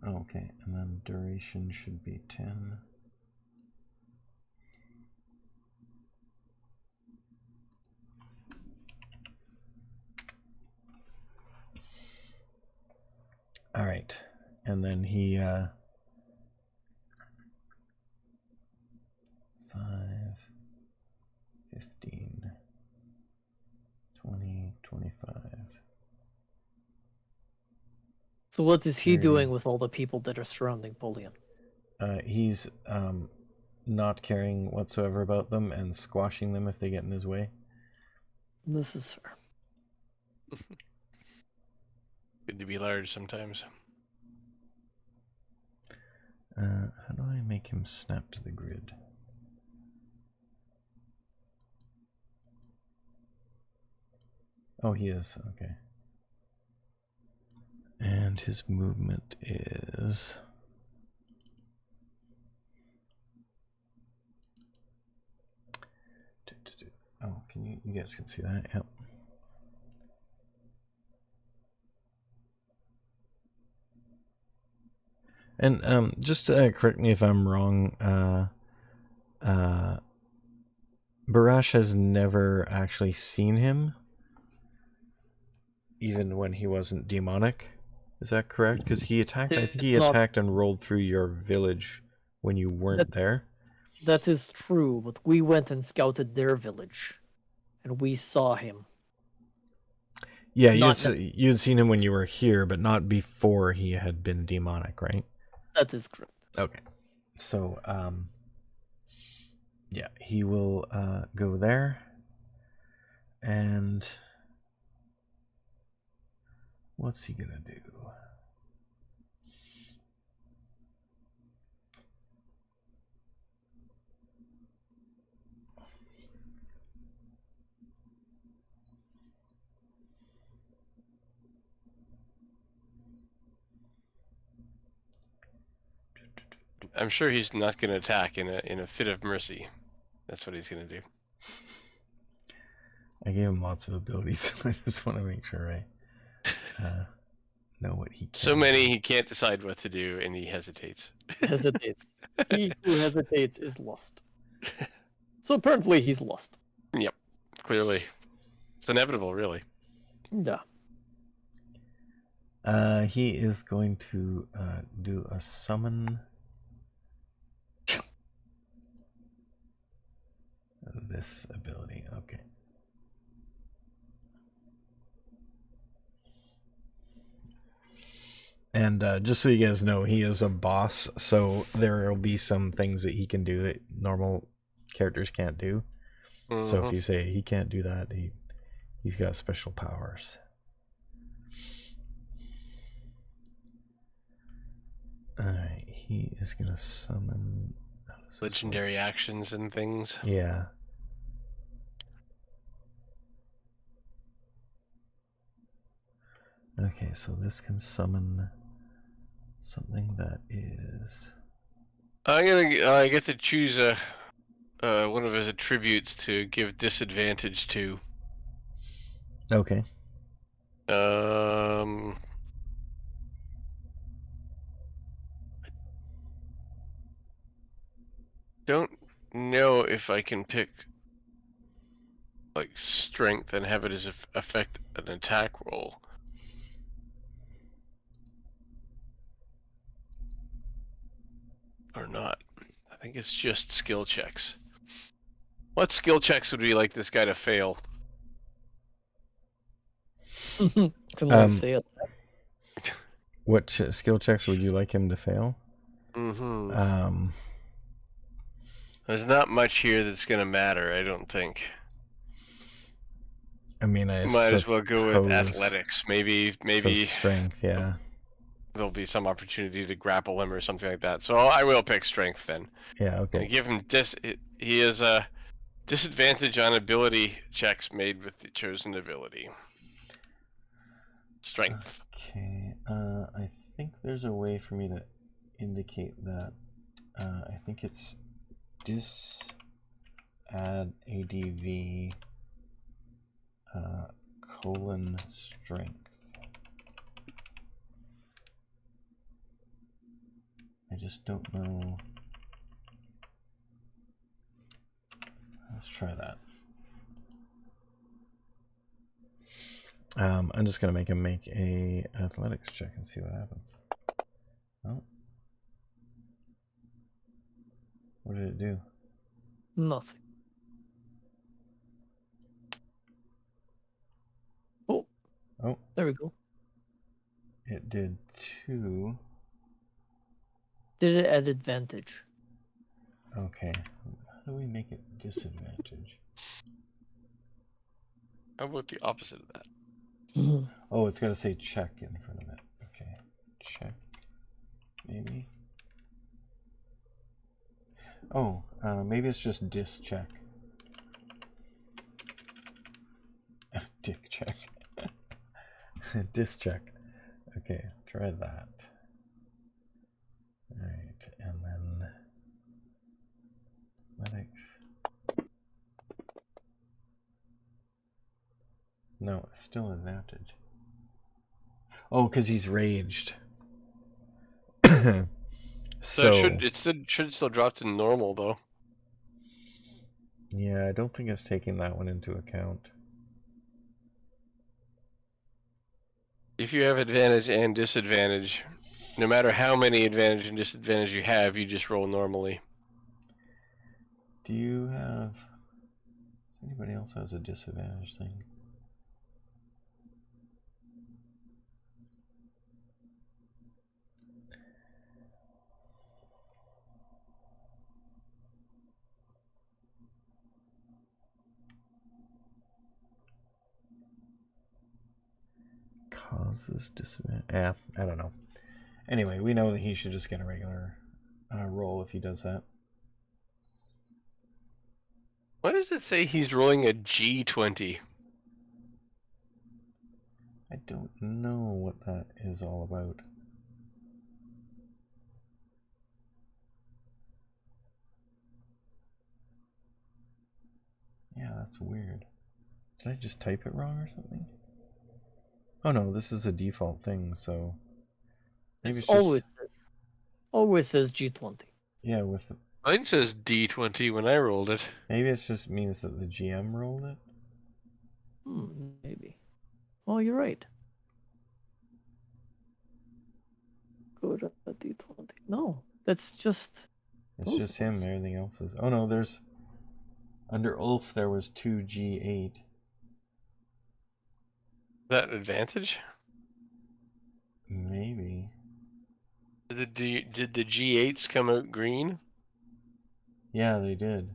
Okay, and then duration should be 10. All right, and then he 5, 15, 20, 25. So what is he doing with all the people that are surrounding Polian? He's not caring whatsoever about them and squashing them if they get in his way. This is fair. Good to be large sometimes. How do I make him snap to the grid? Oh, he is. Okay. And his movement is... Oh, can you guys can see that? Yep. And just correct me if I'm wrong. Barash has never actually seen him, even when he wasn't demonic. Is that correct? Because he attacked. I think he attacked and rolled through your village when you weren't there. That is true, but we went and scouted their village, and we saw him. Yeah, you'd seen him when you were here, but not before he had been demonic, right? That is correct. Okay. So, yeah, he will go there. And what's he gonna do? I'm sure he's not going to attack in a fit of mercy. That's what he's going to do. I gave him lots of abilities. I just want to make sure I know what he can. So many he can't decide what to do, and he hesitates. Hesitates. He who hesitates is lost. So apparently he's lost. Yep, clearly. It's inevitable, really. Yeah. He is going to do a summon. This ability, okay. And just so you guys know, he is a boss, so there will be some things that he can do that normal characters can't do. Mm-hmm. So if you say he can't do that, he's got special powers. Alright, he is going to summon... Legendary actions and things. Yeah. Okay, so this can summon something that is... I get to choose one of his attributes to give disadvantage to. Okay. Don't know if I can pick like strength and have it as affect an attack roll. Or not. I think it's just skill checks. What skill checks would we like this guy to fail? Say it. What skill checks would you like him to fail? There's not much here that's going to matter, I don't think. I mean, I might as well go with athletics. Maybe strength, yeah. There'll be some opportunity to grapple him or something like that. So I will pick strength then. Yeah, okay. And give him he has a disadvantage on ability checks made with the chosen ability. Strength. Okay. I think there's a way for me to indicate that. I think it's add ADV colon strength. I just don't know. Let's try that. I'm just gonna make him make a athletics check and see what happens. Oh. What did it do? Nothing. Oh, there we go. It did 2. Did it at advantage? Okay. How do we make it disadvantage? How about the opposite of that? Oh, it's got to say check in front of it. Okay. Check. Maybe. Oh, maybe it's just dis check. Dick check. Dis check. Okay, try that. Alright, and then athletics. No, it's still advantage. Oh, because he's raged. So it should still drop to normal though. Yeah, I don't think it's taking that one into account. If you have advantage and disadvantage, no matter how many advantage and disadvantage you have, you just roll normally. Do you have... Does anybody else has a disadvantage thing? Causes disadvantage. Yeah, I don't know. Anyway, we know that he should just get a regular roll if he does that. Why does it say he's rolling a G20? I don't know what that is all about. Yeah, that's weird. Did I just type it wrong or something? Oh no, this is a default thing, so maybe it's always says G20. Yeah, with mine says D20 when I rolled it. Maybe it just means that the GM rolled it. Maybe. Oh, you're right. Go to D20. No, that's just. It's just him. Everything else is. Oh no, there's. Under Ulf, there was 2 G8. That advantage? Maybe. Did the G8s come out green? Yeah, they did.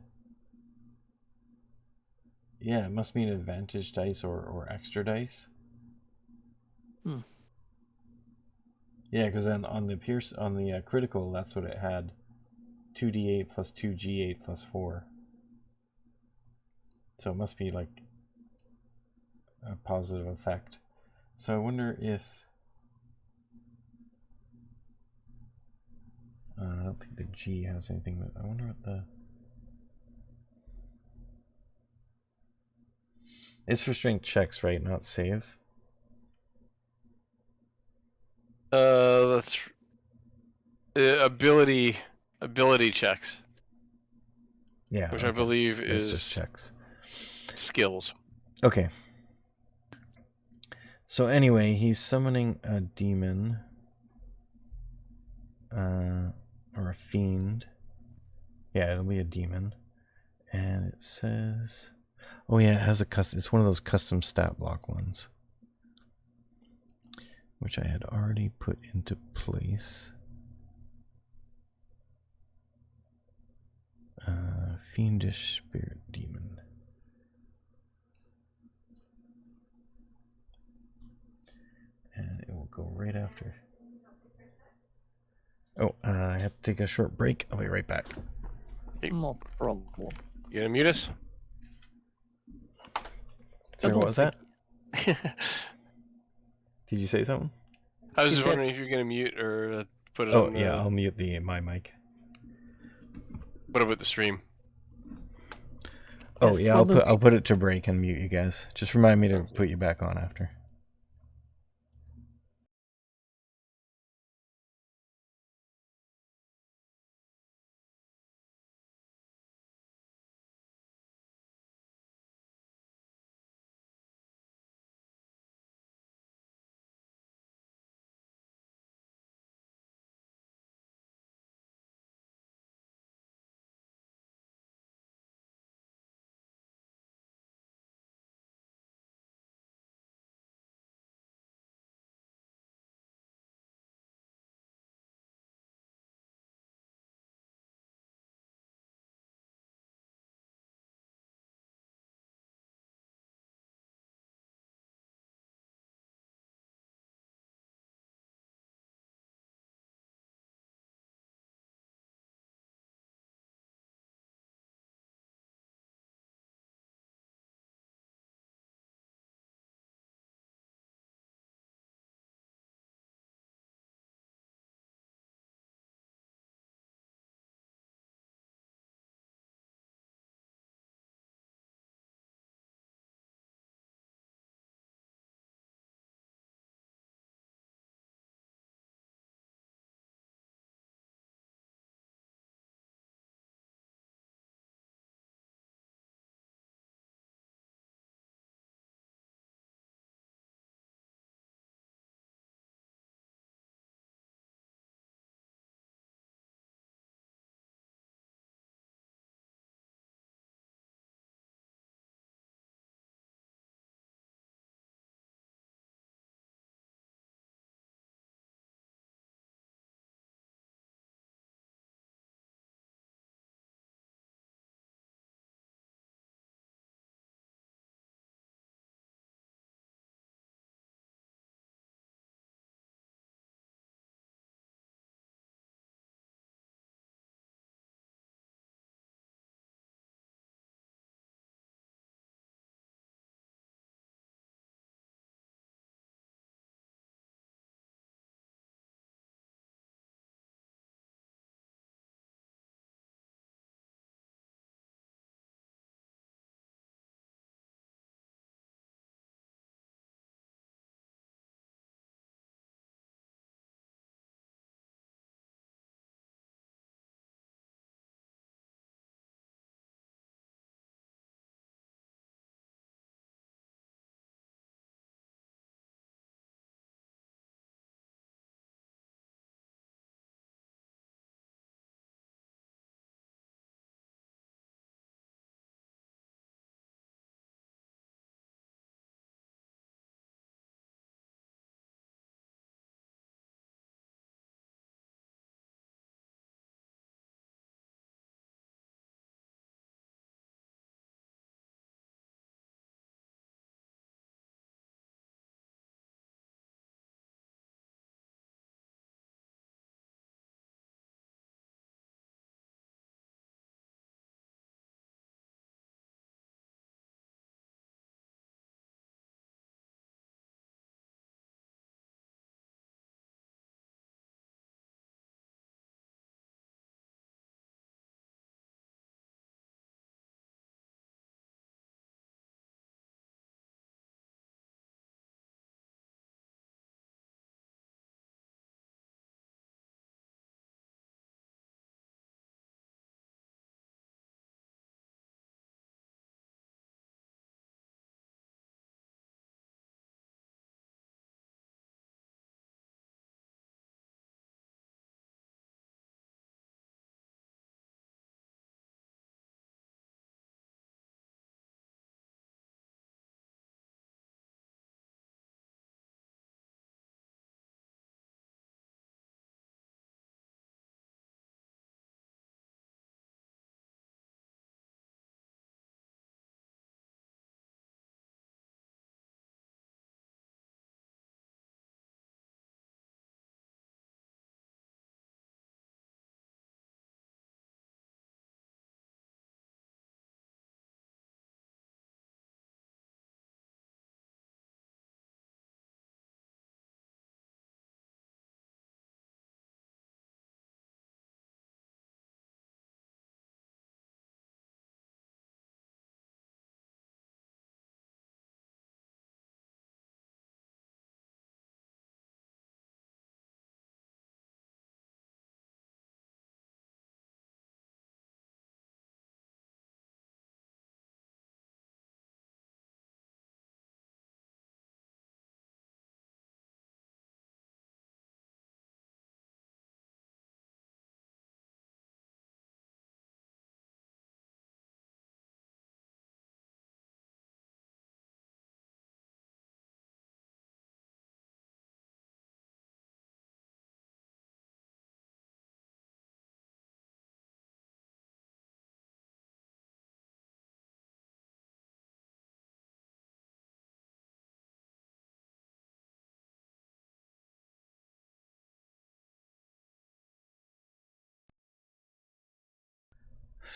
Yeah, it must mean advantage dice or extra dice. Yeah, because then on the critical, that's what it had. 2d8 plus 2g8 plus 4. So it must be like a positive effect. So I wonder if... I don't think the G has anything, but I wonder what the... It's for strength checks, right? Not saves? That's... ability checks. Yeah. Which I believe is just checks. Skills. Okay. So anyway, he's summoning a demon. Or a fiend. Yeah, it'll be a demon. And it says... Oh yeah, it has a custom... It's one of those custom stat block ones. Which I had already put into place. Fiendish Spirit Demon. And it will go right after. Oh, I have to take a short break. I'll be right back. No problem. You gonna mute us? Sorry, what was that? Did you say something? I was just wondering if you're gonna mute or put it on. Oh, yeah, I'll mute my mic. What about the stream? Oh, yeah, I'll put it to break and mute you guys. Just remind me to put you back on after.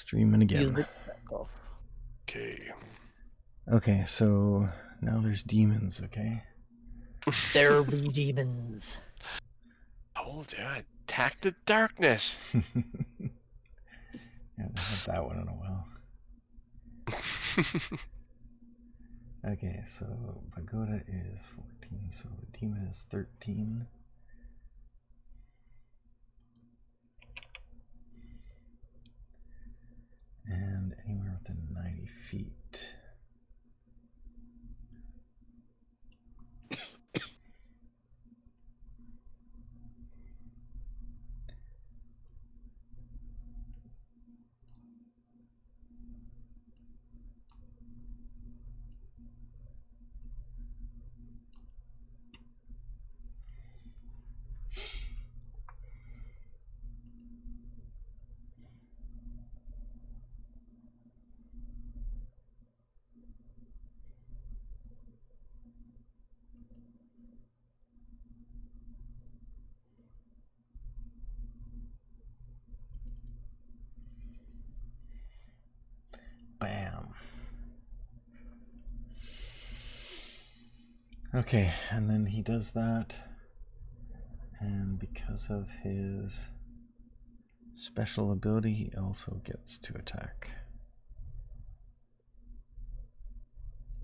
Streaming Use again. it back off. Okay. Okay, so now there's demons, okay? There be demons. Told you, attack the darkness. Haven't had that one in a while. Okay, so Pagoda is 14, so the demon is 13. And anywhere within 90 feet. Bam. Okay, and then he does that, and because of his special ability, he also gets to attack.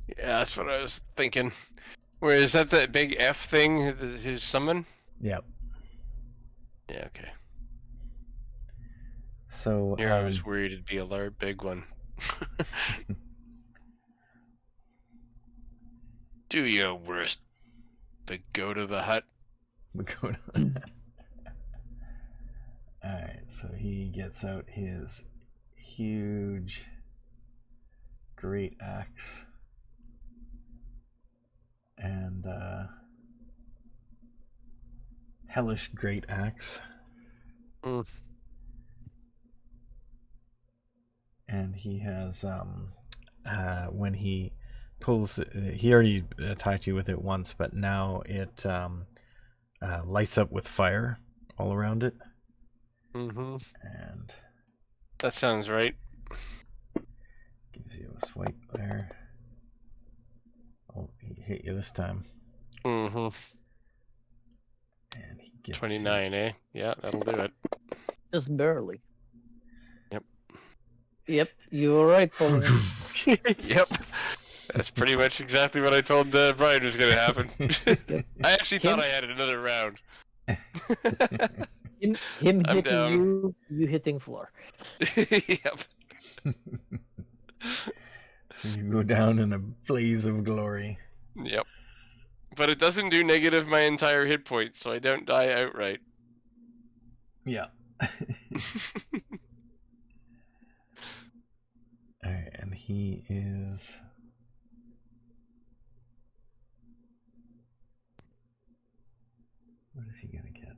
Yeah, that's what I was thinking. Where is that big F thing? His summon? Yep. Yeah, okay. So Here I was worried it'd be a large, big one. Do your worst, but go to the hut. Alright, so he gets out his huge great axe and hellish great axe. And he has when he pulls, he already attacked you with it once, but now it lights up with fire all around it. And that sounds right. Gives you a swipe there. Oh, he hit you this time. And he gets 29, eh? Yeah, that'll do it. Just barely. Yep, you were right, Paul. Yep. That's pretty much exactly what I told Brian was going to happen. I actually thought I had another round. Him hitting down. You hitting floor. Yep. So you go down in a blaze of glory. Yep. But it doesn't do negative my entire hit points, so I don't die outright. Yeah. Alright, and he is... What is he gonna get?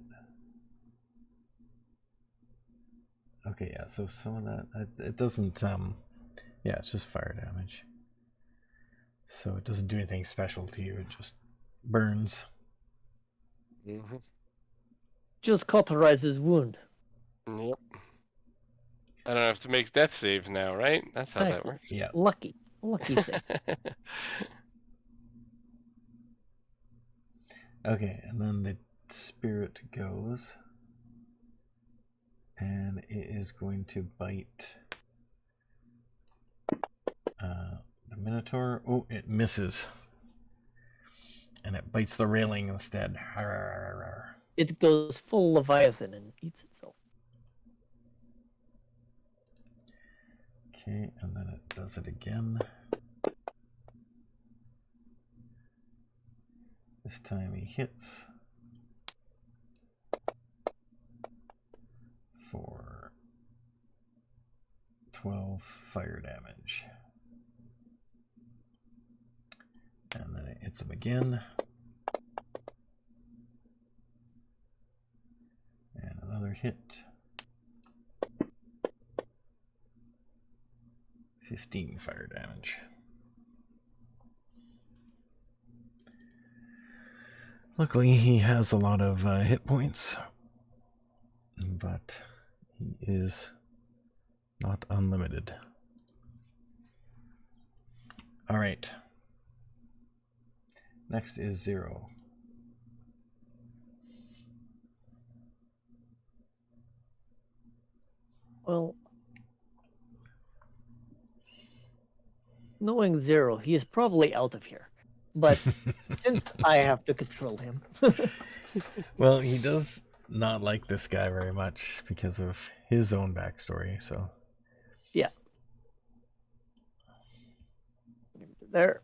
Okay, yeah, so some of that, it doesn't, yeah, it's just fire damage. So it doesn't do anything special to you, it just burns. Just cauterize his wound. Yep. I don't have to make death saves now, right? That's how that works. Yeah. Lucky thing. Okay, and then the spirit goes, and it is going to bite the Minotaur. Oh, it misses, and it bites the railing instead. It goes full Leviathan and eats itself. Okay, and then it does it again. This time he hits for 12 fire damage. And then it hits him again. And another hit. 15 fire damage. Luckily, he has a lot of hit points, but he is Not unlimited. All right. Next is 0. Well, knowing 0, he is probably out of here. But since I have to control him. Well, he does not like this guy very much because of his own backstory, so. Yeah. There.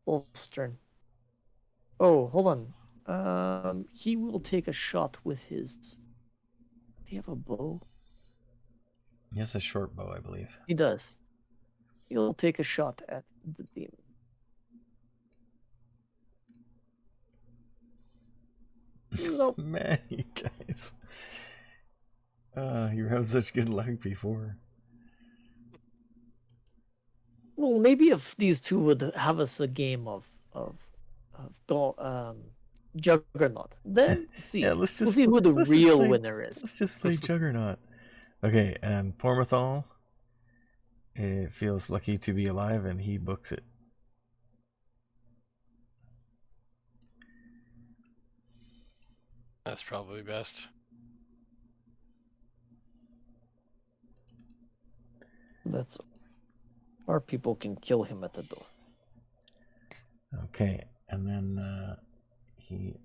Wolf's turn. Oh, hold on. He will take a shot with his. Does he have a bow? He has a short bow, I believe. He does. He'll take a shot at the demon. Nope. Man, you guys. You had such good luck before. Well, maybe if these two would have us a game of Juggernaut, then see. Yeah, we'll see who the real winner is. Let's just play Juggernaut. Okay, and Pormathal, it feels lucky to be alive, and he books it. That's probably best. That's our people can kill him at the door. Okay, and then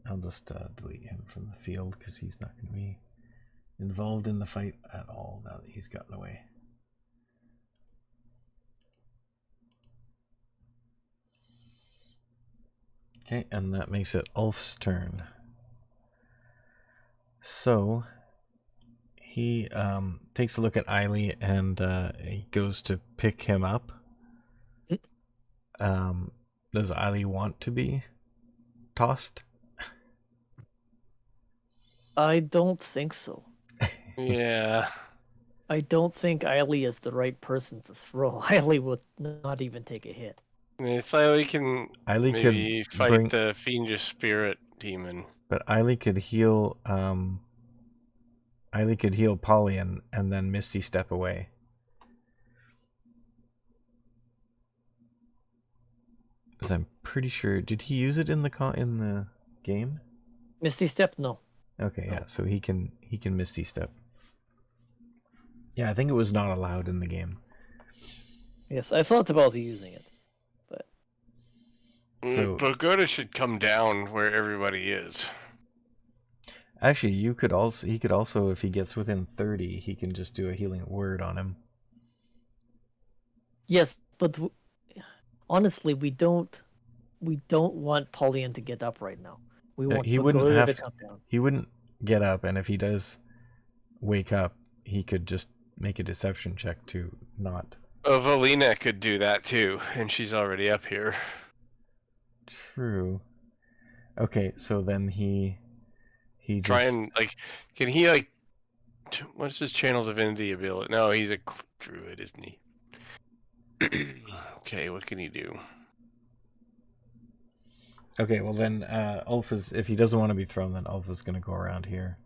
I'll just delete him from the field because he's not going to be involved in the fight at all now that he's gotten away. Okay, and that makes it Ulf's turn. So he takes a look at Eiley and he goes to pick him up. Does Eiley want to be tossed? I don't think so. Yeah. I don't think Eiley is the right person to throw. Eiley would not even take a hit. It's Eiley can maybe fight the fiendish spirit demon. But Eiley could heal Polly and then Misty step away. Because I'm pretty sure, did he use it in the game? Misty step, no. Okay, yeah, so he can Misty step. Yeah, I think it was not allowed in the game. Yes, I thought about using it, but so Pagoda should come down where everybody is. Actually, he could also, if he gets within 30, he can just do a healing word on him. Yes, but honestly, we don't want Pauline to get up right now. We want Pagoda to come down. He wouldn't get up, and if he does wake up, he could just make a deception check to not. Oh, Valina could do that too, and she's already up here. True. Okay, so then he try and can he what's his channel divinity ability? No, he's a druid, isn't he? Okay, what can he do? Okay, well then Ulf is, if he doesn't want to be thrown, then Ulf is going to go around here.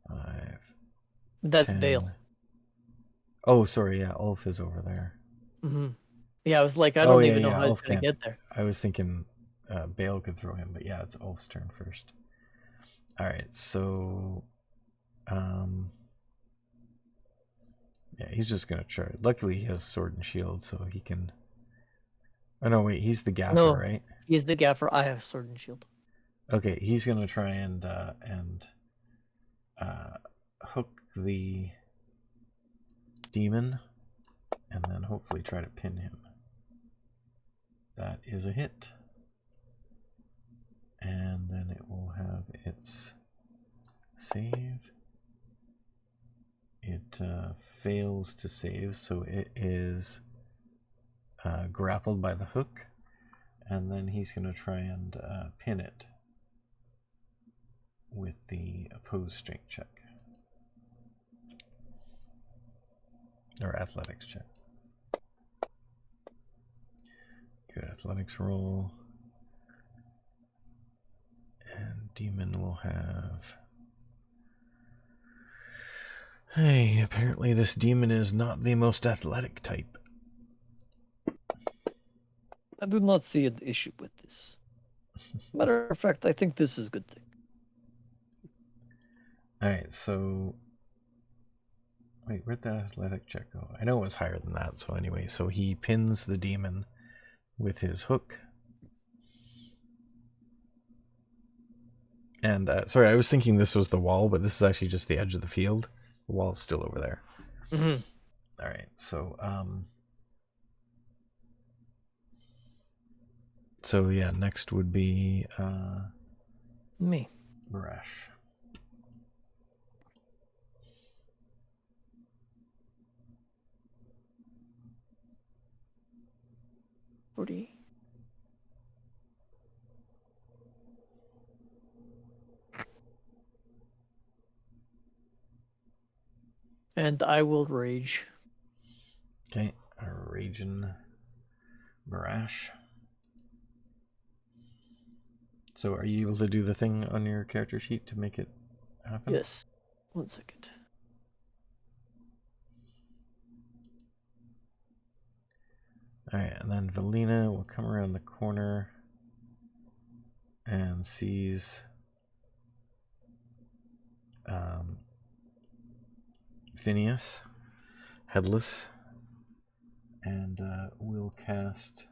5. That's 10. Bale. Oh, sorry, yeah, Ulf is over there. Mm-hmm. Yeah, I was like, I don't even know how he's going to get there. I was thinking Bale could throw him, but yeah, it's Ulf's turn first. All right, so yeah, he's just gonna try. Luckily, he has sword and shield, so he can. Oh no, wait, he's the gaffer, right? He's the gaffer. I have sword and shield. Okay, he's gonna try and hook the demon, and then hopefully try to pin him. That is a hit. And then it will have its save. It fails to save, so it is grappled by the hook, and then he's going to try and pin it with the opposed strength check. Or athletics check. Good athletics roll. And demon will have Hey, apparently this demon is not the most athletic type. I do not see an issue with this. Matter of fact, I think this is a good thing. Alright, so... Wait, where'd the athletic check go? I know it was higher than that, so anyway, so he pins the demon with his hook. And, sorry, I was thinking this was the wall, but this is actually just the edge of the field. The wall's still over there. Mm-hmm. Alright, so, so, yeah, next would be, Me. Marash. And I will rage. Okay, a raging Marash. So are you able to do the thing on your character sheet to make it happen? Yes. 1 second. Alright, and then Valina will come around the corner and sees Phineas, headless, and will cast...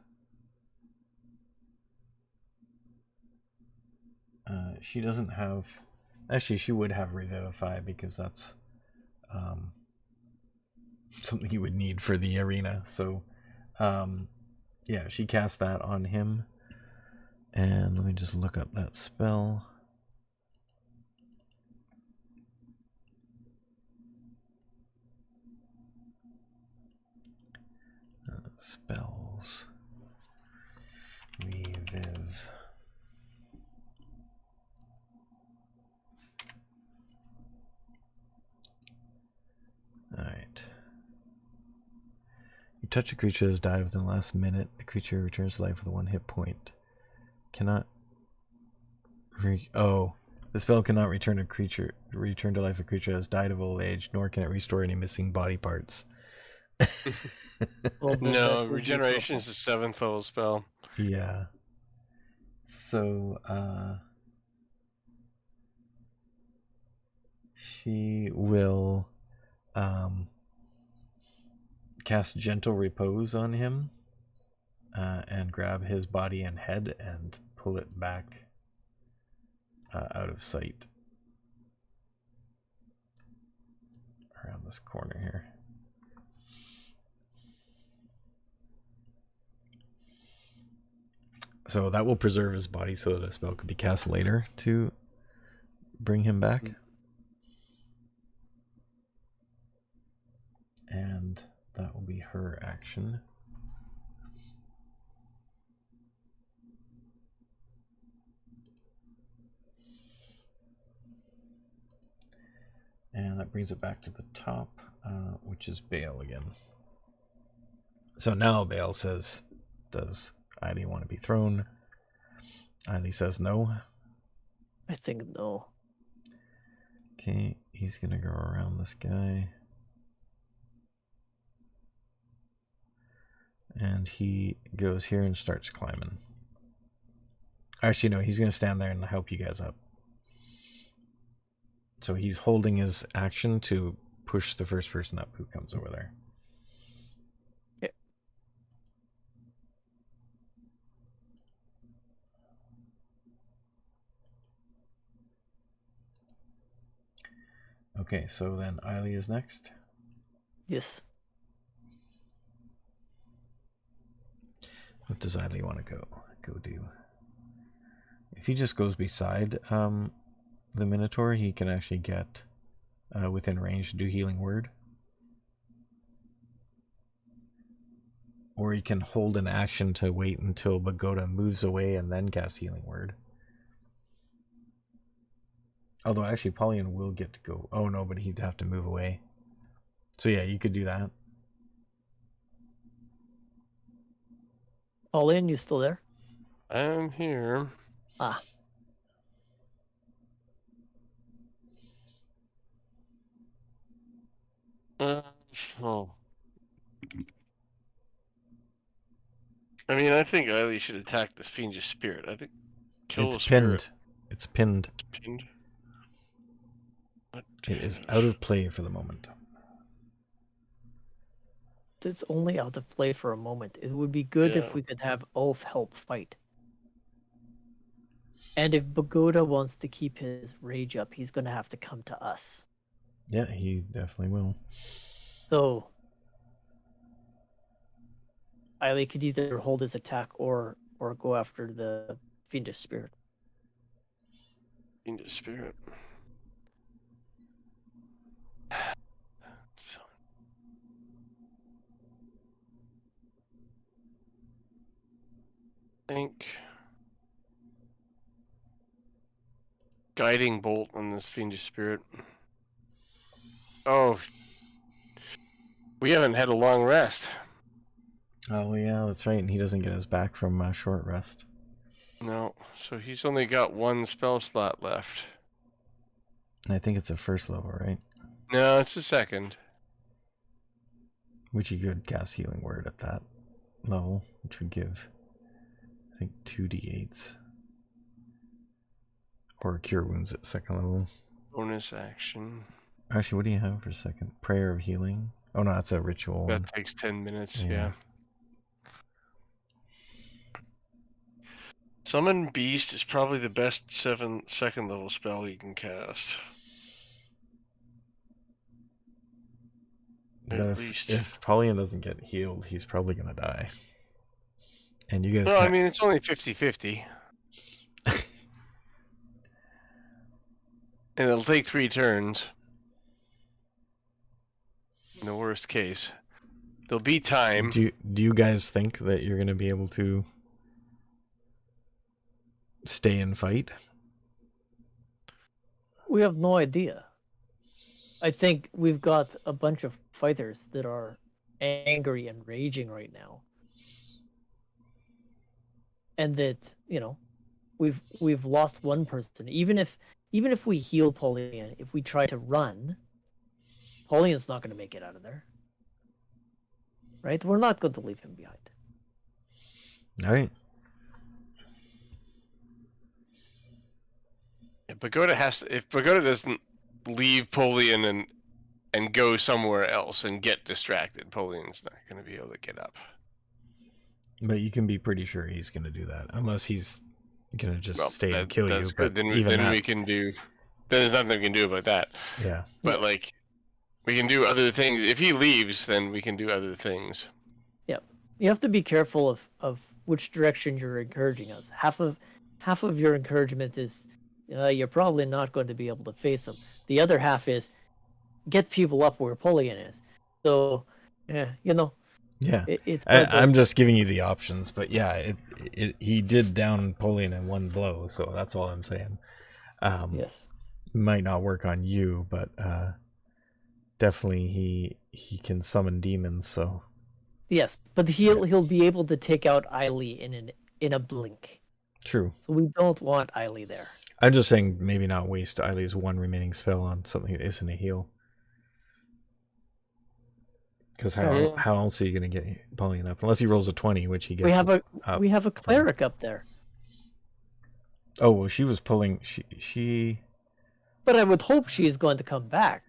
she doesn't have... Actually, she would have Revivify because that's something you would need for the arena. So, yeah, she casts that on him. And let me just look up that spell. Spells. Reviv. Alright. You touch a creature that has died within the last minute. The creature returns to life with 1 hit point. Cannot... Oh. The spell cannot return to life a creature that has died of old age, nor can it restore any missing body parts. Well, no, regeneration is a 7th level spell. Yeah. So, she will cast Gentle Repose on him and grab his body and head and pull it back out of sight around this corner here. So that will preserve his body so that a spell could be cast later to bring him back. And that will be her action. And that brings it back to the top, which is Bale again. So now Bale says, does Eiley want to be thrown? Eiley says no. I think no. Okay, he's going to go around this guy. And he goes here and starts climbing. Actually, no, he's going to stand there and help you guys up. So he's holding his action to push the first person up who comes over there. Yeah. Okay, so then Eiley is next. Yes. What does Eiley want to go do? If he just goes beside the Minotaur, he can actually get within range to do Healing Word. Or he can hold an action to wait until Bagoda moves away and then cast Healing Word. Although actually Paulian will get to go. Oh no, but he'd have to move away. So yeah, you could do that. Paulian, you still there? I'm here. Ah. Oh. I mean, I think Eiley should attack this fiendish spirit. I think kill the spirit. Pinned. It's pinned. It's pinned. It is out of play for the moment. It's only out of play for a moment. It would be good if we could have Ulf help fight. And if Pagoda wants to keep his rage up, he's going to have to come to us. Yeah, he definitely will. So, Eiley could either hold his attack or go after the fiendish spirit. Fiendish spirit. So. I think guiding bolt on this fiendish spirit. Oh, we haven't had a long rest. Oh yeah, that's right. And he doesn't get us back from a short rest. No, so he's only got one spell slot left. And I think it's a first level, right? No, it's a second. Which you could cast Healing Word at that level, which would give, I think, 2d8s. Or Cure Wounds at second level. Bonus action. Actually, what do you have for second? Prayer of Healing? Oh no, that's a ritual. That takes 10 minutes, yeah. Summon Beast is probably the best second level spell you can cast. But if Pauline doesn't get healed, he's probably going to die. And you guys No, I mean, it's only 50-50. And it'll take 3 turns. In the worst case. There'll be time. Do you guys think that you're going to be able to stay and fight? We have no idea. I think we've got a bunch of fighters that are angry and raging right now. And that, you know, we've lost one person. Even if we heal Pauline, if we try to run, Pauline's not going to make it out of there. Right? We're not going to leave him behind. All right. Yeah, Pagoda has to, if Pagoda doesn't leave Polian and go somewhere else and get distracted, Polian's not going to be able to get up. But you can be pretty sure he's going to do that, unless he's going to just stay and kill you. Good. Then we can do. Then there's nothing we can do about that. Yeah. But like, we can do other things. If he leaves, then we can do other things. Yeah, you have to be careful of which direction you're encouraging us. Half of your encouragement is you're probably not going to be able to face him. The other half is get people up where Polian is. So, yeah, you know. Yeah, I'm just giving you the options, but yeah, he did down Polian in one blow, so that's all I'm saying. Yes, might not work on you, but definitely he can summon demons. So yes, but he'll be able to take out Eiley in a blink. True. So we don't want Eiley there. I'm just saying maybe not waste Eiley's one remaining spell on something that isn't a heal. Because how else are you going to get Pauline up? Unless he rolls a 20, which he gets. We have a cleric up there. Oh well, she was pulling. She. But I would hope she is going to come back.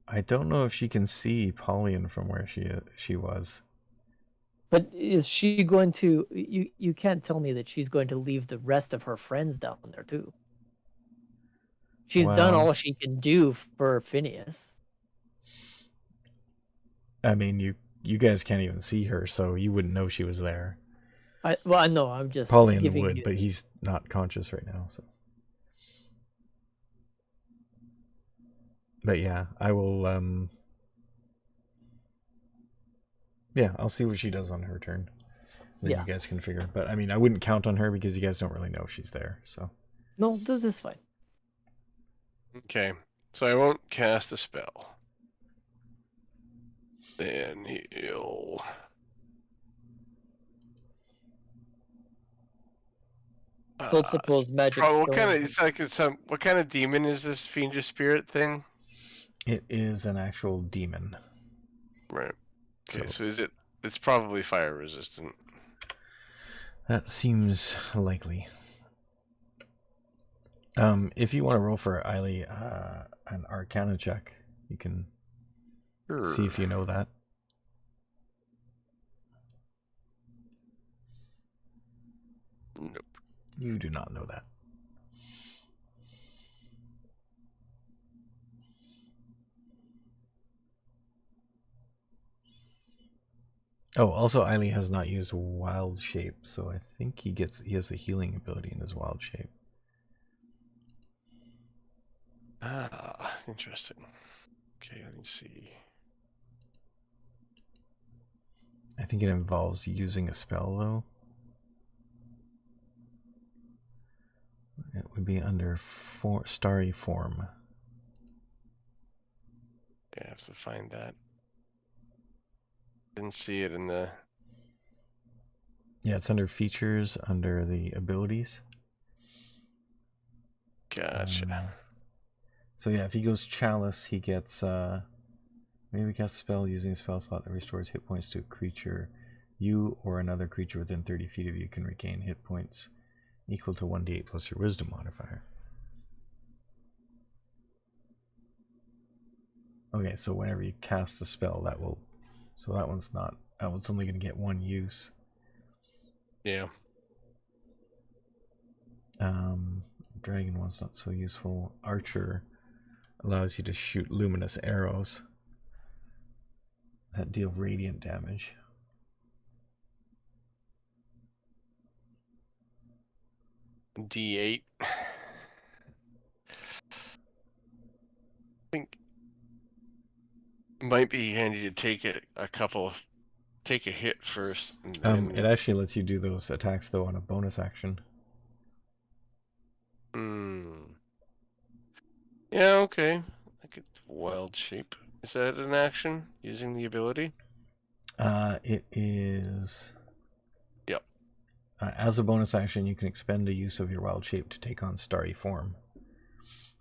I don't know if she can see Pauline from where she was. But is she going to? You can't tell me that she's going to leave the rest of her friends down there too. She's done all she can do for Phineas. I mean, you guys can't even see her, so you wouldn't know she was there. I know. I'm just Pauline would, but he's not conscious right now. So, but yeah, I will. Yeah, I'll see what she does on her turn. Then you guys can figure. But I mean, I wouldn't count on her because you guys don't really know she's there. So. No, this is fine. Okay, so I won't cast a spell. Then he'll. Don't suppose magic. What kind of demon is this fiendish spirit thing? It is an actual demon. Right. Okay, so is it... It's probably fire resistant. That seems likely. If you want to roll for Eiley, an Arcana check, you can see if you know that. Nope. You do not know that. Oh, also Eiley has not used Wild Shape, so I think he has a healing ability in his Wild Shape. Ah, interesting. Okay, let me see. I think it involves using a spell, though. It would be under Starry Form. I have to find that. Didn't see it in the... Yeah, it's under Features, under the Abilities. Gotcha. So yeah, if he goes Chalice, he gets... maybe cast a spell using a spell slot that restores hit points to a creature. You or another creature within 30 feet of you can regain hit points equal to 1d8 plus your Wisdom modifier. Okay, so whenever you cast a spell, that will... So that one's not... That one's only going to get one use. Yeah. Dragon one's not so useful. Archer allows you to shoot luminous arrows that deal radiant damage. D8. I think it might be handy to take take a hit first. And then... It actually lets you do those attacks though on a bonus action. Yeah, okay. I could Wild Shape. Is that an action using the ability? It is. Yep. As a bonus action, you can expend a use of your Wild Shape to take on Starry Form,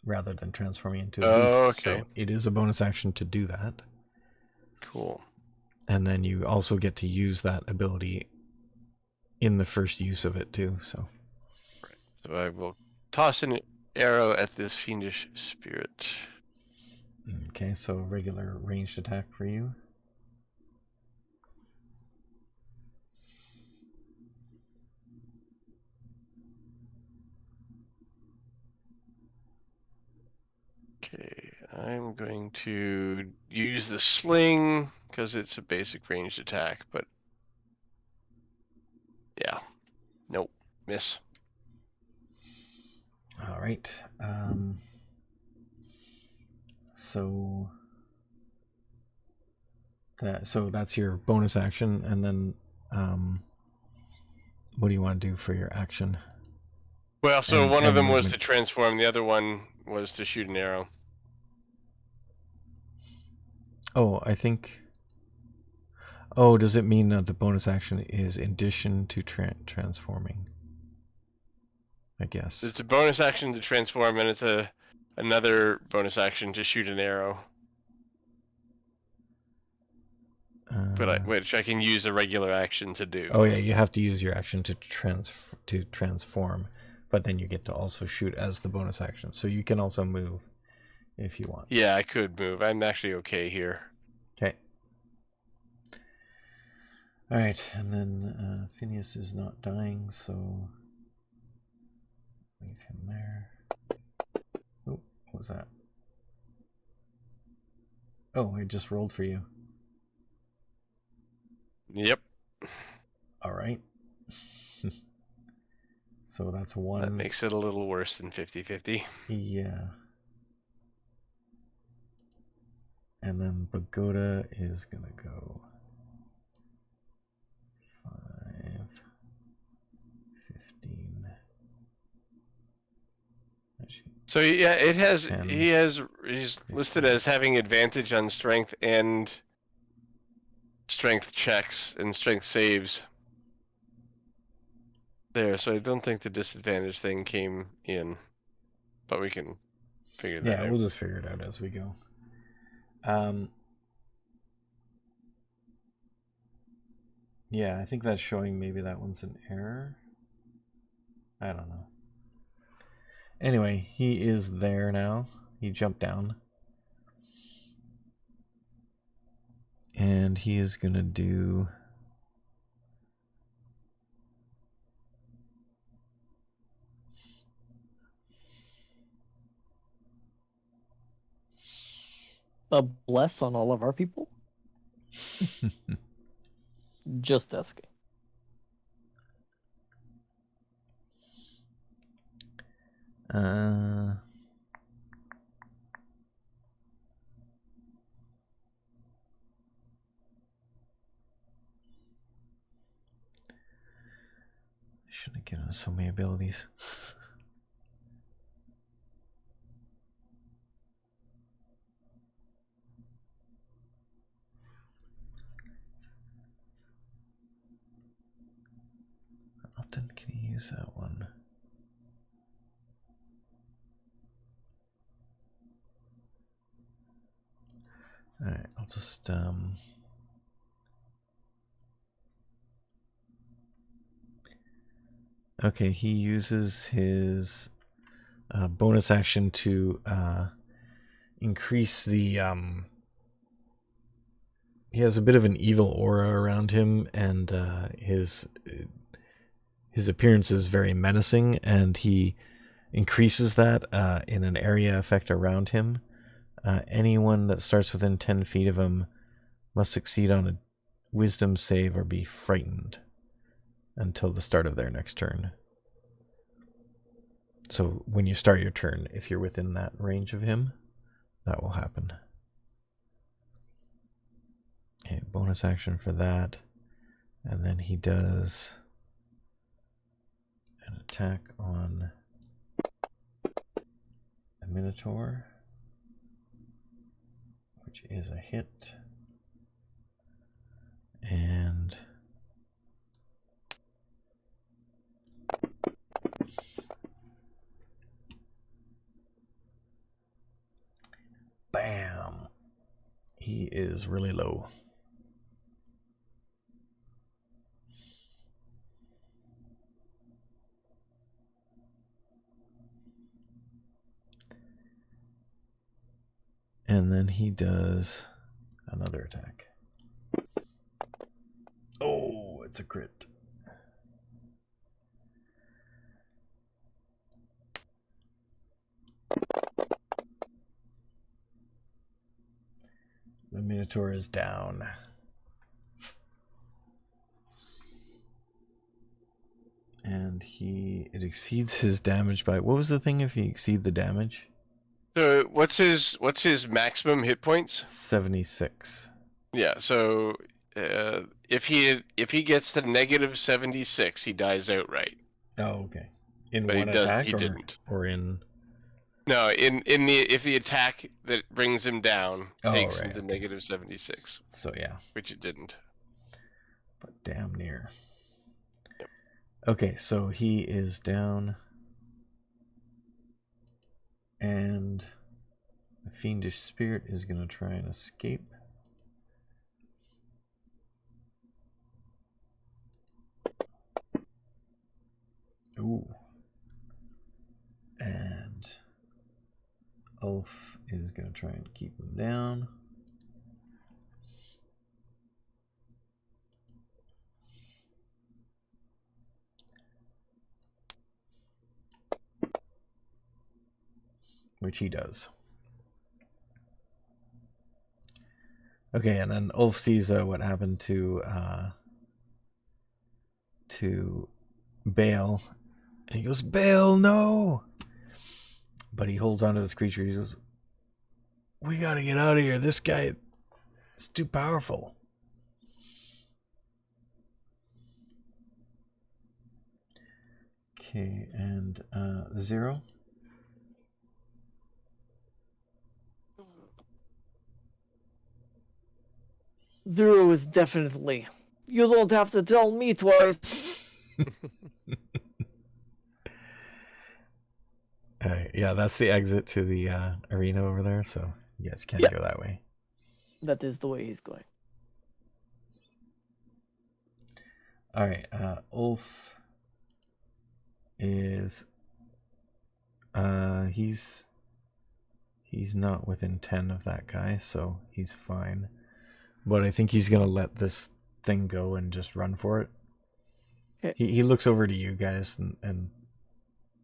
rather than transforming into a beast. Okay. So it is a bonus action to do that. Cool. And then you also get to use that ability in the first use of it too. So. Right. So I will toss an arrow at this fiendish spirit. Okay, so regular ranged attack for you. Okay, I'm going to use the sling because it's a basic ranged attack, but yeah, nope, miss. All right. So that's your bonus action, and then what do you want to do for your action? Well, so one of them was to transform, the other one was to shoot an arrow. Oh, I think. Oh, does it mean that the bonus action is in addition to transforming? I guess. It's a bonus action to transform, and it's another bonus action to shoot an arrow. Which I can use a regular action to do. Oh yeah, you have to use your action to transform, but then you get to also shoot as the bonus action. So you can also move if you want. Yeah, I could move. I'm actually okay here. Okay. All right, and then Phineas is not dying, so leave him there. Oh, what was that? Oh, I just rolled for you. Yep. All right. So that's one. That makes it a little worse than 50-50. Yeah. And then Pagoda is going to go 5, 15. So yeah, it has. He's listed as having advantage on strength and strength checks and strength saves. There, so I don't think the disadvantage thing came in, but we can figure that out. Yeah, we'll just figure it out as we go. Yeah, I think that's showing maybe that one's an error. I don't know. Anyway, he is there now. He jumped down. And he is going to do... A bless on all of our people? Just asking. Shouldn't have given us so many abilities. How often can you use that one? Alright, I'll just okay, he uses his bonus action to increase the he has a bit of an evil aura around him, and his appearance is very menacing, and he increases that in an area effect around him. Anyone that starts within 10 feet of him must succeed on a wisdom save or be frightened until the start of their next turn. So when you start your turn, if you're within that range of him, that will happen. Okay, bonus action for that. And then he does an attack on a Minotaur, which is a hit. And bam! He is really low. And then he does another attack. Oh, it's a crit. The Minotaur is down. And it exceeds his damage by, what was the thing if he exceed the damage? So what's his maximum hit points? 76. Yeah, so if he gets to negative 76, he dies outright. Oh, okay. In But one attack, he didn't. Or in... No, if the attack that brings him down takes him to okay. negative 76. So yeah. Which it didn't. But damn near. Yep. Okay, so he is down. And the fiendish spirit is going to try and escape. Ooh. And Ulf is going to try and keep him down. Which he does. Okay, and then Ulf sees what happened to Bale, and he goes, "Bale, no!" But he holds on to this creature. He goes, "We gotta get out of here. This guy is too powerful." Okay, and 0. Zero is definitely. You don't have to tell me twice. Yeah, that's the exit to the arena over there, so you guys can go that way. That is the way he's going. All right. Ulf is he's not within 10 of that guy, so he's fine. But I think he's gonna let this thing go and just run for it. Okay. He looks over to you guys and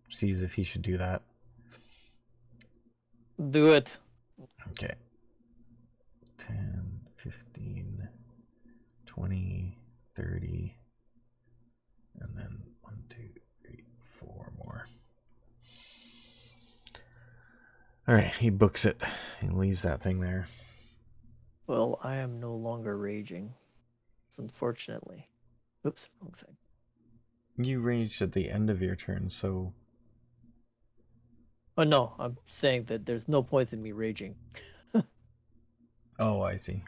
sees if he should do that. Do it. Okay. 10, 15, 20, 30, and then 1, 2, 3, 4 more. All right, he books it. He leaves that thing there. Well, I am no longer raging. Unfortunately. Oops, wrong thing. You raged at the end of your turn, so... Oh no, I'm saying that there's no point in me raging. Oh, I see.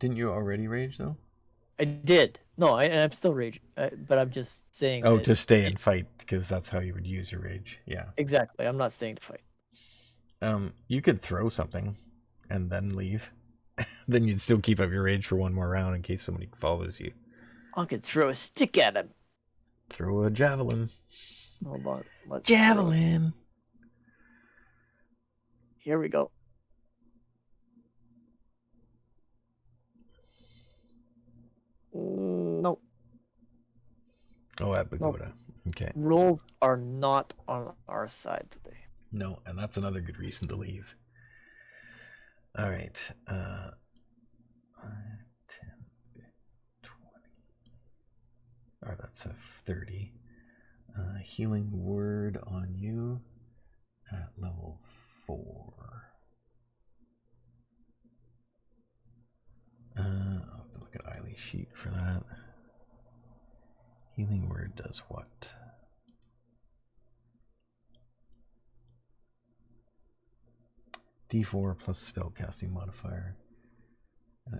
Didn't you already rage, though? I did. No, I'm still raging. But I'm just saying Oh, that... to stay and fight, because that's how you would use your rage. Yeah. Exactly. I'm not staying to fight. You could throw something and then leave. Then you'd still keep up your rage for one more round in case somebody follows you. I could throw a stick at him. Throw a javelin. Hold on. Let's Javelin. Here we go. Nope. Oh, at Pagoda. Nope. Okay. Rolls are not on our side today. No, and that's another good reason to leave. All right. 5, 10, 20. Oh, that's a 30. Healing word on you at level 4. I'll have to look at Eileen's sheet for that. Healing word does what? D4 plus spellcasting modifier.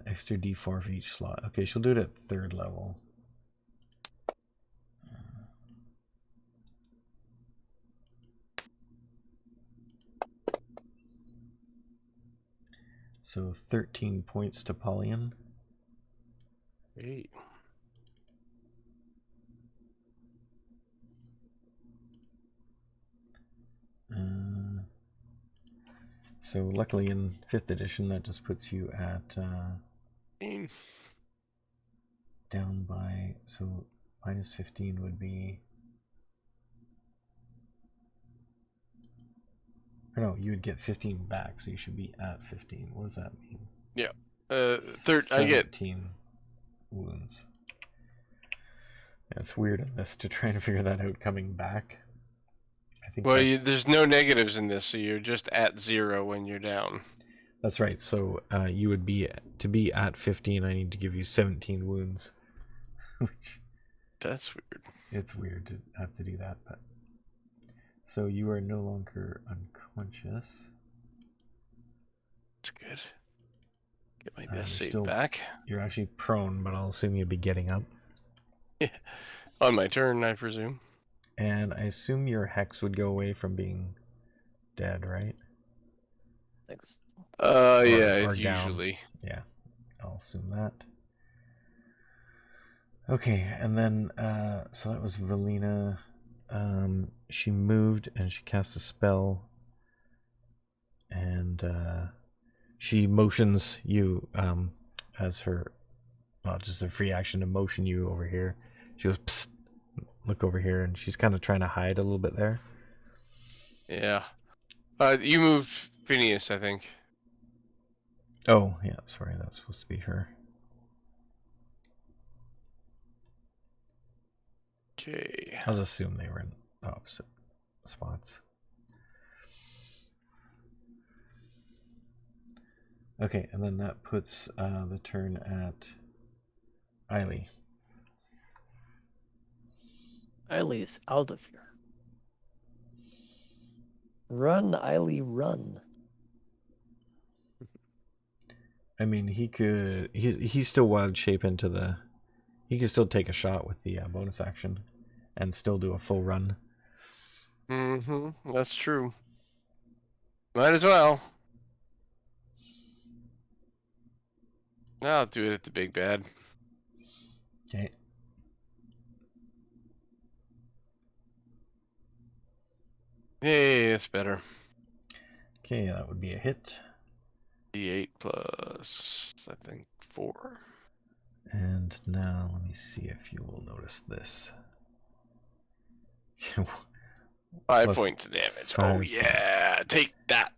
Extra D4 for each slot. Okay, she'll do it at 3rd level. So 13 points to Polyan. Great. So luckily in 5th edition that just puts you at down by, so minus 15 would be, or no, you would get 15 back, so you should be at 15. What does that mean? Yeah. I get 17 wounds. Yeah, it's weird in this to try to figure that out coming back. I think there's no negatives in this, so you're just at 0 when you're down. That's right. So you would be, to be at 15, I need to give you 17 wounds. Which, that's weird. It's weird to have to do that, but so you are no longer unconscious. That's good. Get my best save back. You're actually prone, but I'll assume you'll be getting up. Yeah. On my turn, I presume. And I assume your hex would go away from being dead, right? Thanks. Yeah, usually. Down. Yeah, I'll assume that. Okay, and then, so that was Valina. She moved and she cast a spell. And she motions you as her, well, just a free action to motion you over here. She goes, psst, look over here, and she's kind of trying to hide a little bit there. Yeah. You moved Phineas, I think. Oh, yeah, sorry, that's supposed to be her. Okay. I'll just assume they were in opposite spots. Okay, and then that puts the turn at Eiley. Eiley is out of here. Run, Eiley, run. I mean, he could. He's still wild shape into the. He can still take a shot with the bonus action, and still do a full run. Mm-hmm. That's true. Might as well. I'll do it at the big bad. Okay. Hey, it's better. Okay, that would be a hit. D8 plus, I think, 4. And now let me see if you will notice this. 5 points of damage. 5 Oh yeah, take that.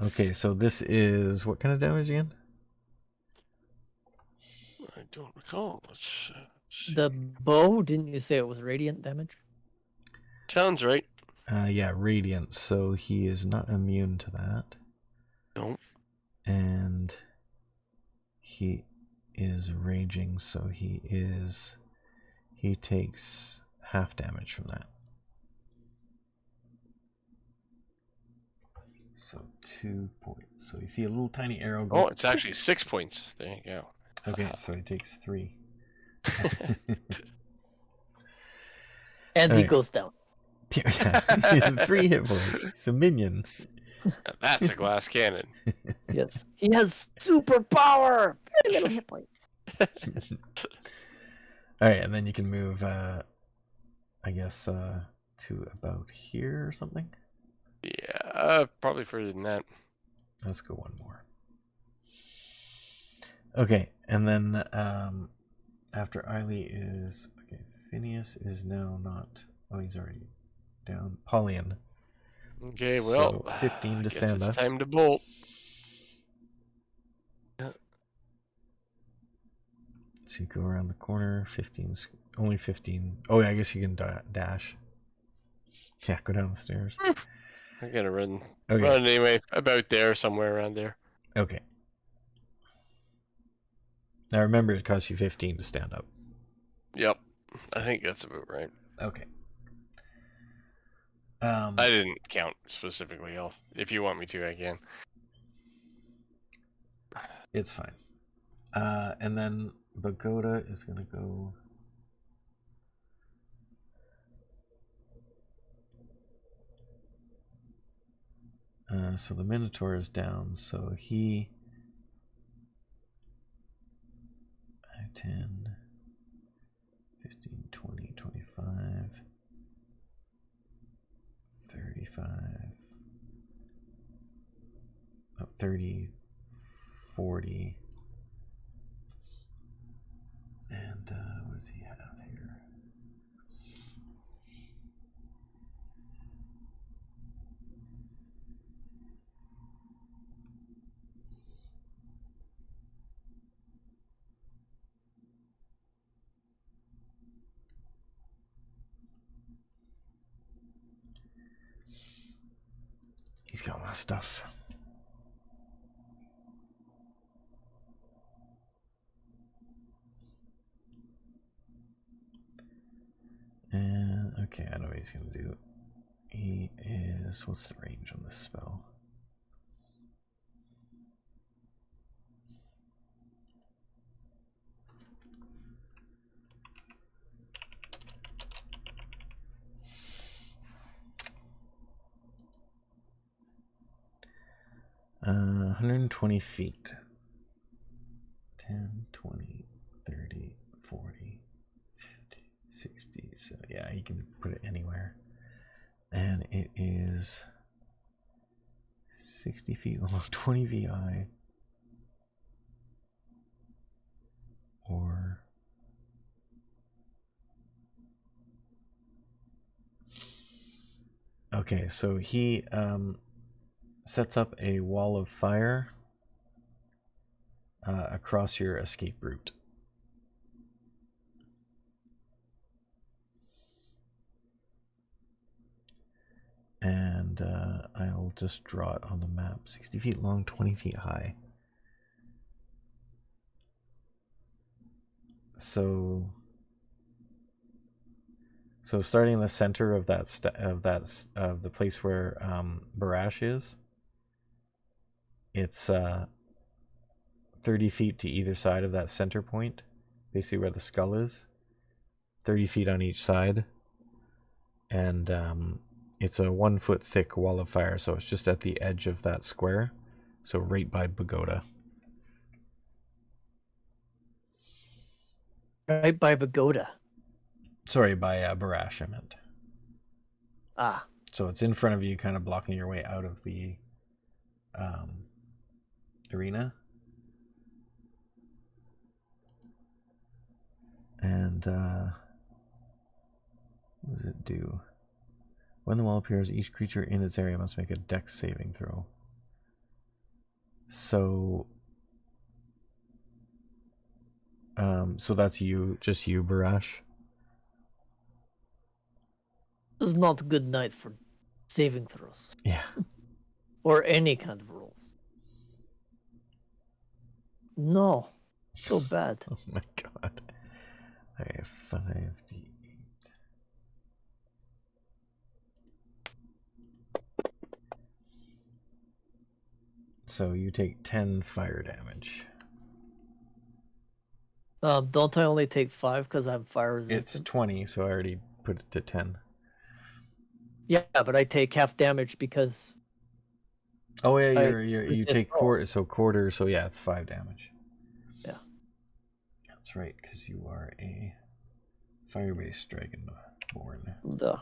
Okay, so this is what kind of damage again? I don't recall. The bow, didn't you say it was radiant damage? Sounds right. Yeah, radiant. So he is not immune to that. Nope. And he is raging, so he takes half damage from that. So 2 points. So you see a little tiny arrow go. Oh, it's actually 6 points. There you go. Okay, so he takes 3. And All he right. goes down. Yeah, 3 hit points. It's a minion. That's a glass cannon. Yes. He has superpower! Very little hit points. Alright, and then you can move, I guess, to about here or something? Yeah, probably further than that. Let's go one more. Okay, and then after Eiley is... Okay, Phineas is now not... Oh, he's already down. Paulian. Okay, well, So 15 to guess stand it's up. time to bolt. So you go around the corner. 15, only 15. Oh yeah, I guess you can dash. Yeah, go down the stairs. I gotta run. Okay. Run anyway, about there, somewhere around there. Okay. Now remember, it costs you 15 to stand up. Yep, I think that's about right. Okay. I didn't count specifically. If you want me to, I can. It's fine. And then Pagoda is gonna go. So the Minotaur is down, so he 10, 15, 20, 25, 35, 30, 40, and what does he have here? He's got a lot of stuff. And okay, I know what he's gonna do. He is, what's the range on this spell? Uh, 120 feet. 10, 20, 30, 40, 50, 60. So yeah, he can put it anywhere. And it is 60 feet long, 20 VI. Or okay, so he sets up a wall of fire across your escape route. And I'll just draw it on the map. 60 feet long, 20 feet high. So starting in the center of of the place where Barash is, it's 30 feet to either side of that center point, basically where the skull is. 30 feet on each side, and it's a 1 foot thick wall of fire, so it's just at the edge of that square, so right by Pagoda. Right by Pagoda. Sorry, by Barash, I meant. Ah. So it's in front of you, kind of blocking your way out of the arena. And what does it do? When the wall appears, each creature in its area must make a dex saving throw. So that's you, just you, Barash. This is not a good night for saving throws. Yeah. Or any kind of rolls. No. So bad. Oh my god. Okay, 5d8. So you take 10 fire damage. Don't I only take 5 because I'm fire resistant? It's 20, so I already put it to 10. Yeah, but I take half damage because... Oh yeah, you take quarter, so yeah, it's 5 damage. Yeah. That's right, because you are a fire-based dragonborn. Duh.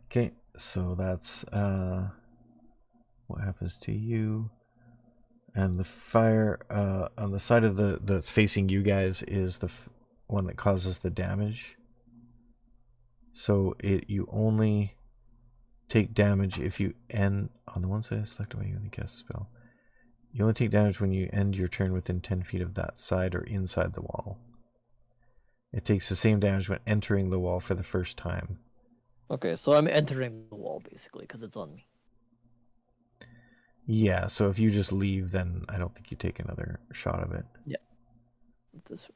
Okay, so that's what happens to you. And the fire on the side of that's facing you guys is the one that causes the damage. So you only take damage if you end on the one side select away when you cast a spell. You only take damage when you end your turn within 10 feet of that side or inside the wall. It takes the same damage when entering the wall for the first time. Okay, so I'm entering the wall basically because it's on me. Yeah, so if you just leave, then I don't think you take another shot of it. Yeah. This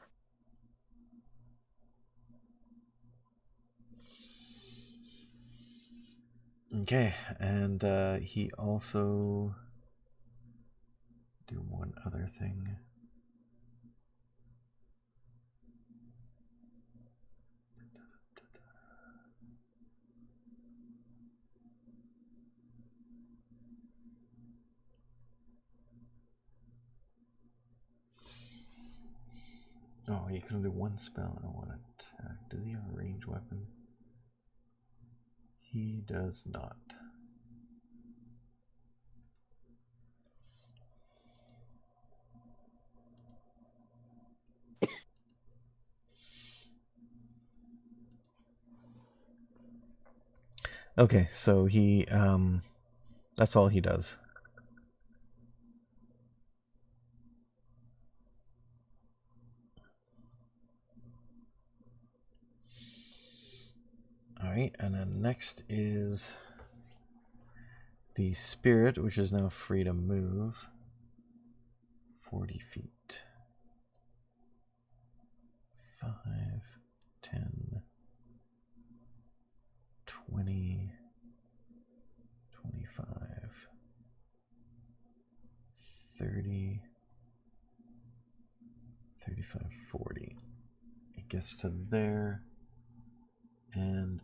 one. Okay, and he also do one other thing. Oh, you can do one spell and one attack. Does he have a ranged weapon? He does not. Okay, so he that's all he does. Alright, and then next is the spirit, which is now free to move 40 feet. 5, 10, 20, 25, 30, 35, 40. It gets to there, and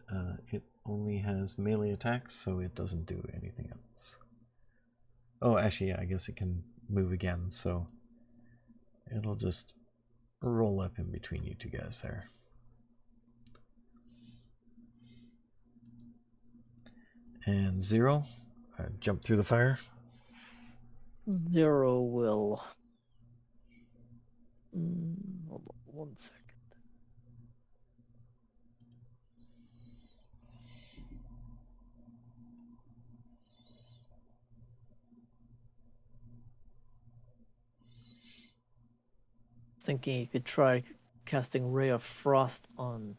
it only has melee attacks, so it doesn't do anything else. Oh, actually, yeah, I guess it can move again, so it'll just roll up in between you two guys there. And 0, jump through the fire. 0 will... hold on 1 second. Thinking you could try casting Ray of Frost on...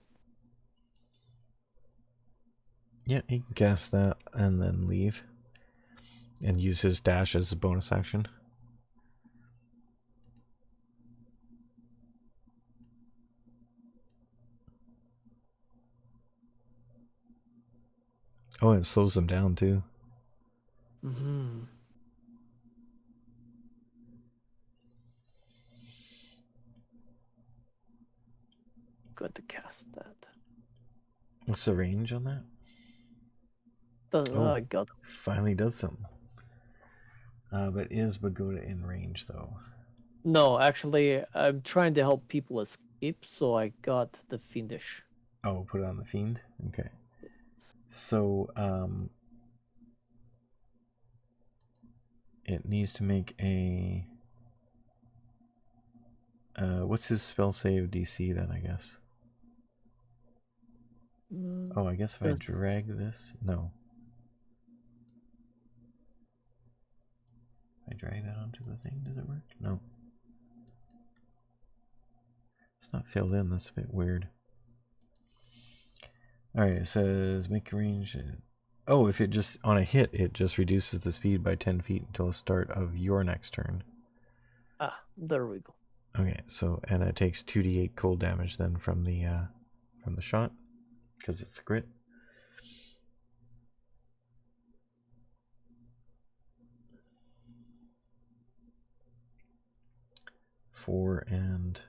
Yeah, he can cast that and then leave. And use his dash as a bonus action. Oh, and it slows them down too. Mm-hmm. Good to cast that. What's the range on that? Oh, I got it. Finally does something. But is Pagoda in range though? No, actually, I'm trying to help people Yep, so I got the fiendish. Oh, put it on the fiend? Okay. So, it needs to make a... what's his spell save DC then, I guess? Oh, I guess if I drag this... No. If I drag that onto the thing, does it work? No. It's not filled in, that's a bit weird. Alright, it says make a range... Oh, if it just, on a hit, it just reduces the speed by 10 feet until the start of your next turn. Ah, there we go. Okay, so, and it takes 2d8 cold damage then from the shot, because it's grit. Four and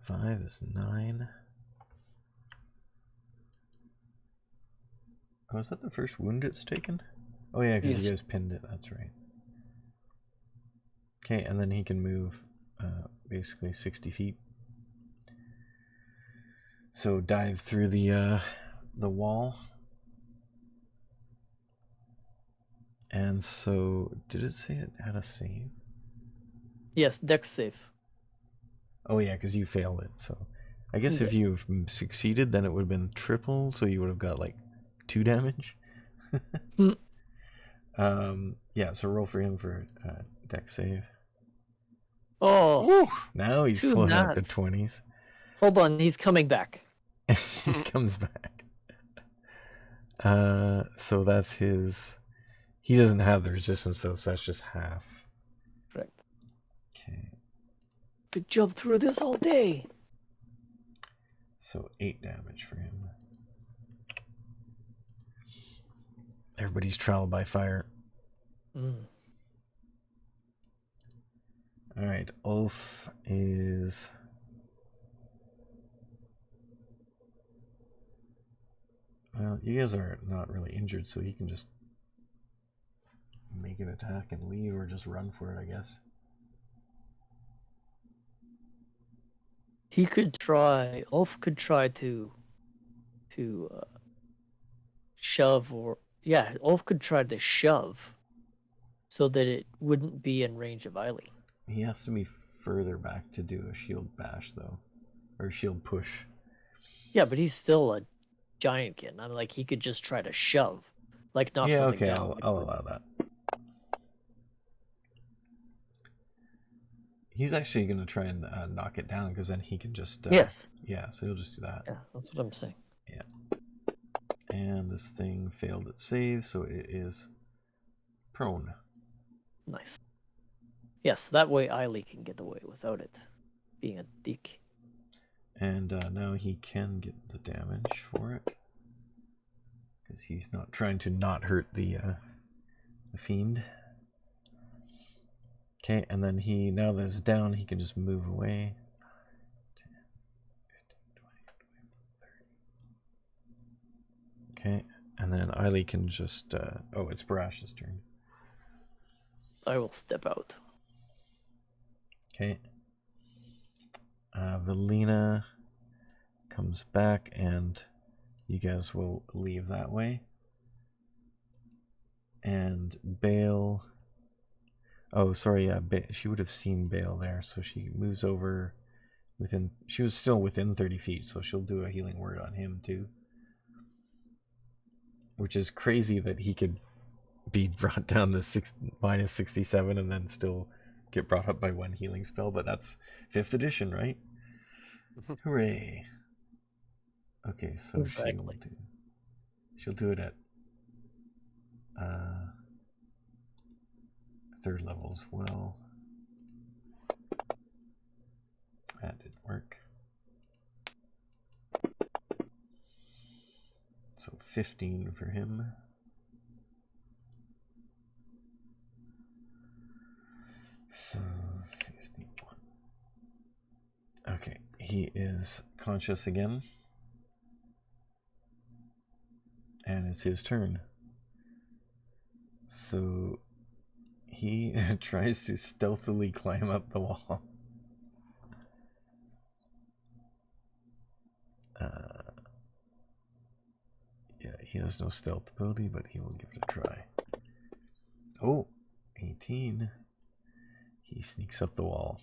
5 is 9. Oh, is that the first wound it's taken? Oh yeah, because you guys pinned it, that's right. Okay, and then he can move basically 60 feet. So dive through the wall. And so, did it say it had a save? Yes, dex save. Oh yeah, because you failed it, so... I guess if you succeeded, then it would have been triple, so you would have got like 2 damage. Yeah, so roll for him for dex save. Oh! Woo! Now he's pulling out the 20s. Hold on, he's coming back. He comes back. So that's his... He doesn't have the resistance though, so that's just half. Correct. Okay. Could jump through this all day. So 8 damage for him. Everybody's trial by fire. Alright, Ulf is... Well, you guys are not really injured, so he can just make an attack and leave, or just run for it, I guess. He could try. Ulf could try to shove, or yeah, Ulf could try to shove, so that it wouldn't be in range of Eiley. He has to be further back to do a shield bash, though, or shield push. Yeah, but he's still a giant kid. I'm like, he could just try to shove, like knock something down. Yeah, okay, I'll allow that. He's actually going to try and knock it down, because then he can just... yes. Yeah, so he'll just do that. Yeah, that's what I'm saying. Yeah. And this thing failed its save, so it is prone. Nice. Yes, that way Eiley can get away without it being a dick. And now he can get the damage for it, because he's not trying to not hurt the fiend. Okay, and then he, now that it's down, he can just move away. 10, 15, 20, 30. Okay, and then Eiley can just... oh, it's Barash's turn. I will step out. Okay. Velina comes back, and you guys will leave that way. And Bale... Oh, sorry, yeah, she would have seen Bale there, so she moves over within... She was still within 30 feet, so she'll do a healing word on him, too. Which is crazy that he could be brought down to minus 67 and then still get brought up by 1 healing spell, but that's 5th edition, right? Hooray. Okay, so exactly. she'll do it at 3rd level as well. That didn't work. So 15 for him. So 61. Okay, he is conscious again. And it's his turn. So he tries to stealthily climb up the wall. Yeah, he has no stealth ability, but he will give it a try. Oh, 18. He sneaks up the wall.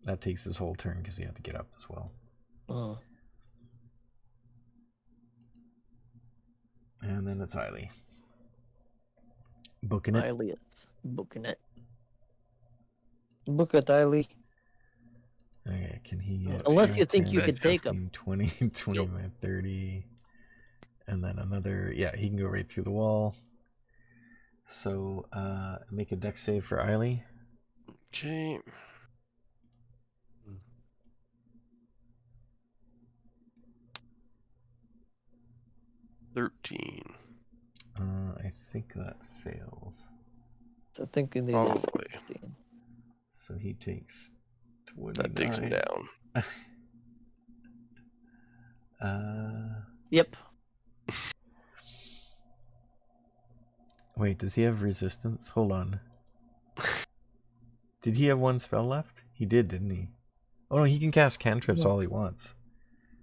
That takes his whole turn because he had to get up as well. Oh. And then it's Eiley. Booking it. Eiley is booking it. Book it, Eiley. Okay, can he get... Unless you think 10, you could take 15, him. 20, 25, 30. And then another... Yeah, he can go right through the wall. So, make a dex save for Eiley. Okay. $13. I think that fails. So thinking the Probably. 15. So he takes 29. That takes him down. Yep. Wait, does he have resistance? Hold on. Did he have one spell left? He did, didn't he? Oh no, he can cast cantrips all he wants.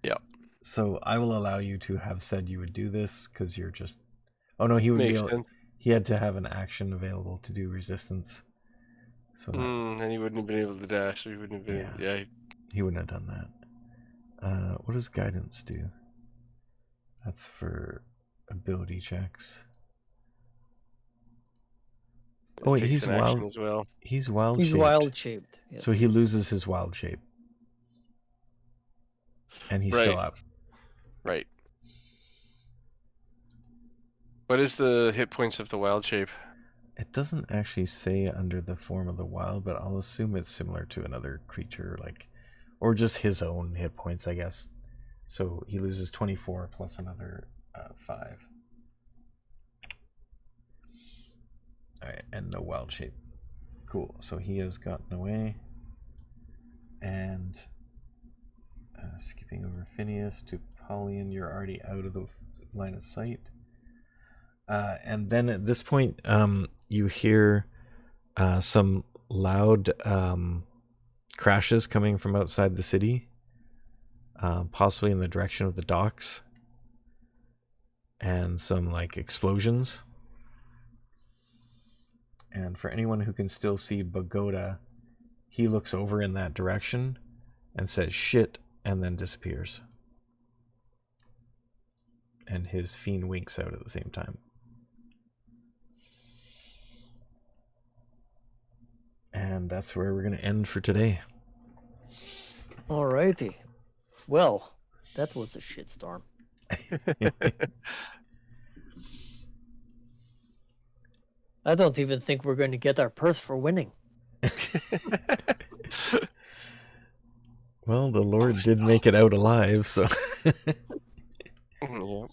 Yeah. So I will allow you to have said you would do this because you're just... Oh no, he would Makes be able... sense. He had to have an action available to do resistance. So that... And he wouldn't have been able to dash. So he wouldn't have been. Yeah. He wouldn't have done that. What does guidance do? That's for ability checks. Oh wait, he's wild as well. He's wild. He's shaped. wild shaped. Yes. So he loses his wild shape, and he's still up. Right. What is the hit points of the wild shape? It doesn't actually say under the form of the wild, but I'll assume it's similar to another creature, like, or just his own hit points, I guess. So he loses 24 plus another 5. Alright, and no wild shape. Cool, so he has gotten away. And skipping over Phineas to Pauline, you're already out of the line of sight. And then at this point, you hear some loud crashes coming from outside the city, possibly in the direction of the docks, and some like explosions. And for anyone who can still see Bagoda, he looks over in that direction and says shit and then disappears. And his fiend winks out at the same time. And that's where we're going to end for today. Alrighty. Well, that was a shitstorm. I don't even think we're going to get our purse for winning. Well, the Lord did make it out alive, so... Yep.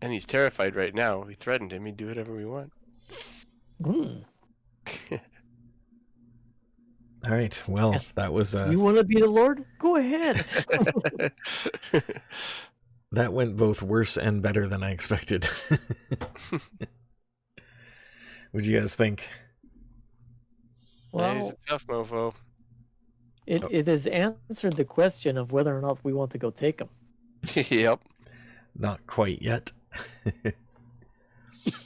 And he's terrified right now. We threatened him. He'd do whatever we want. All right. Well, that was... You want to be the Lord? Go ahead. That went both worse and better than I expected. What'd you guys think? Well, he's Well, a tough mofo. it has answered the question of whether or not we want to go take him. Yep. Not quite yet.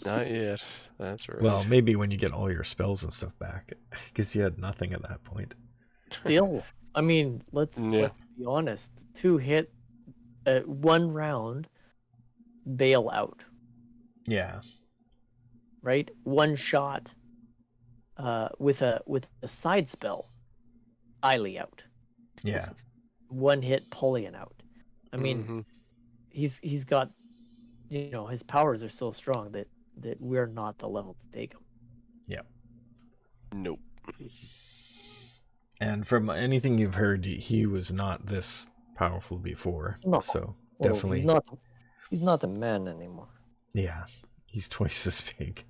Not yet. That's right. Well, maybe when you get all your spells and stuff back, because you had nothing at that point. Still, I mean, let's be honest. 2 hit, 1 round, bail out. Yeah. Right, 1 shot. With a side spell, Eiley out. Yeah. 1 hit, Pauline out. I mean, he's got, his powers are so strong that we're not the level to take him. Yeah. Nope. And from anything you've heard, he was not this powerful before. No. So Well, definitely. He's not a man anymore. Yeah. He's twice as big.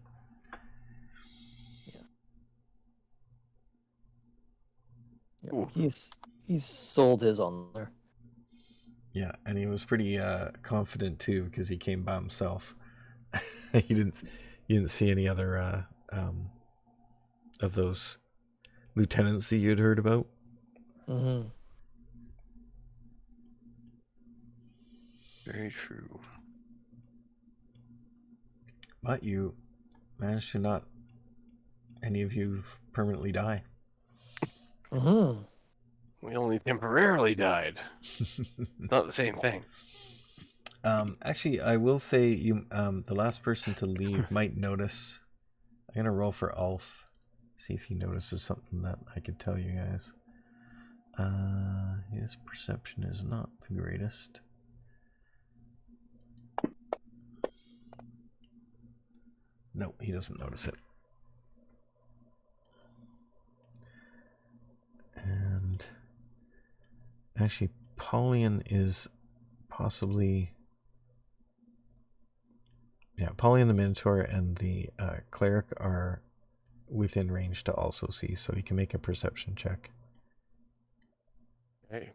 Yeah, he's sold his honor. Yeah, and he was pretty confident too because he came by himself. You didn't see any other of those lieutenants that you'd heard about. Very true. But you managed to not any of you permanently die. Mm-hmm. We only temporarily died. Not the same thing. Actually, I will say you the last person to leave might notice. I'm gonna roll for Ulf, see if he notices something that I could tell you guys. His perception is not the greatest. No, he doesn't notice it. And actually, Paulian is possibly... Yeah, Paulian the Minotaur and the Cleric are within range to also see, so he can make a perception check. Hey.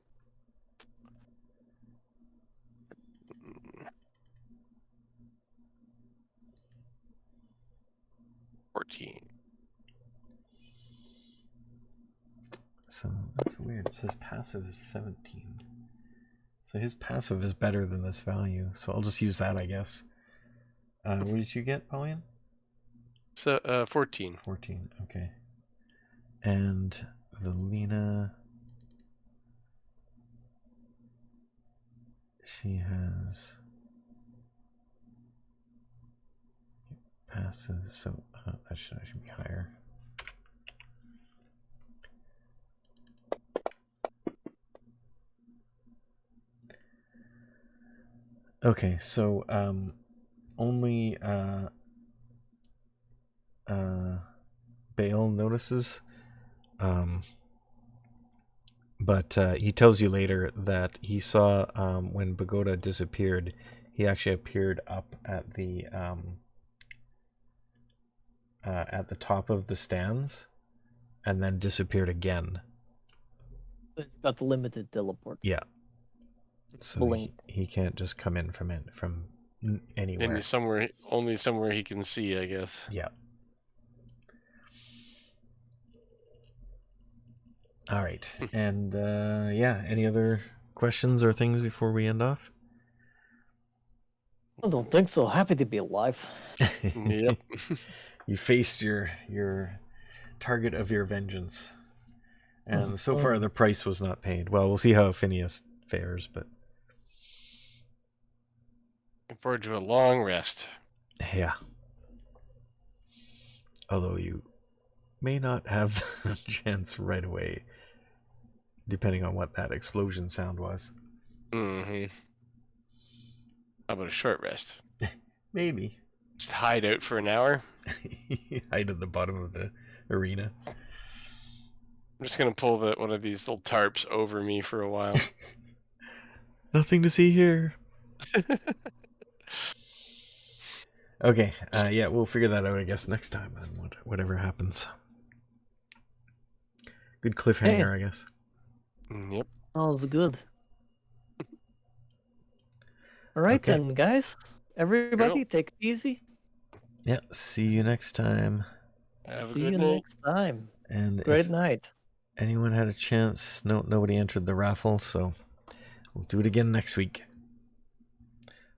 14. So that's weird. It says passive is 17. So his passive is better than this value. So I'll just use that, I guess. What did you get, Paulian? So 14. 14. Okay. And Velina, she has passive, so that should actually be higher. Okay, so only Bale notices, but he tells you later that he saw when Pagoda disappeared, he actually appeared up at the top of the stands and then disappeared again. It's got the limited teleport. Yeah. So he can't just come in from anywhere. And only somewhere he can see, I guess. Yeah. All right. And yeah, any other questions or things before we end off? I don't think so. Happy to be alive. Yep. You faced your target of your vengeance. And so far the price was not paid. Well, we'll see how Phineas fares, but Looking forward to a long rest. yeah. Although you may not have a chance right away, depending on what that explosion sound was. Mm-hmm. How about a short rest? Maybe. Just hide out for an hour? Hide at the bottom of the arena. I'm just gonna pull one of these little tarps over me for a while. Nothing to see here. Okay, yeah, we'll figure that out, I guess, next time, and whatever happens. Good cliffhanger, I guess. Yep. Sounds good. All right then, guys. Everybody, take it easy. Yeah, see you next time. Have a See good you night. next time. And Great if night. anyone had a chance, nobody entered the raffle, so we'll do it again next week.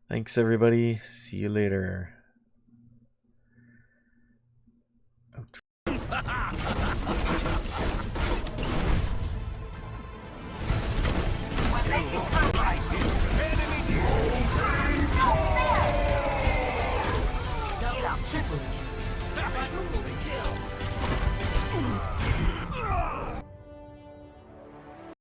Thanks, everybody. See you later. Triple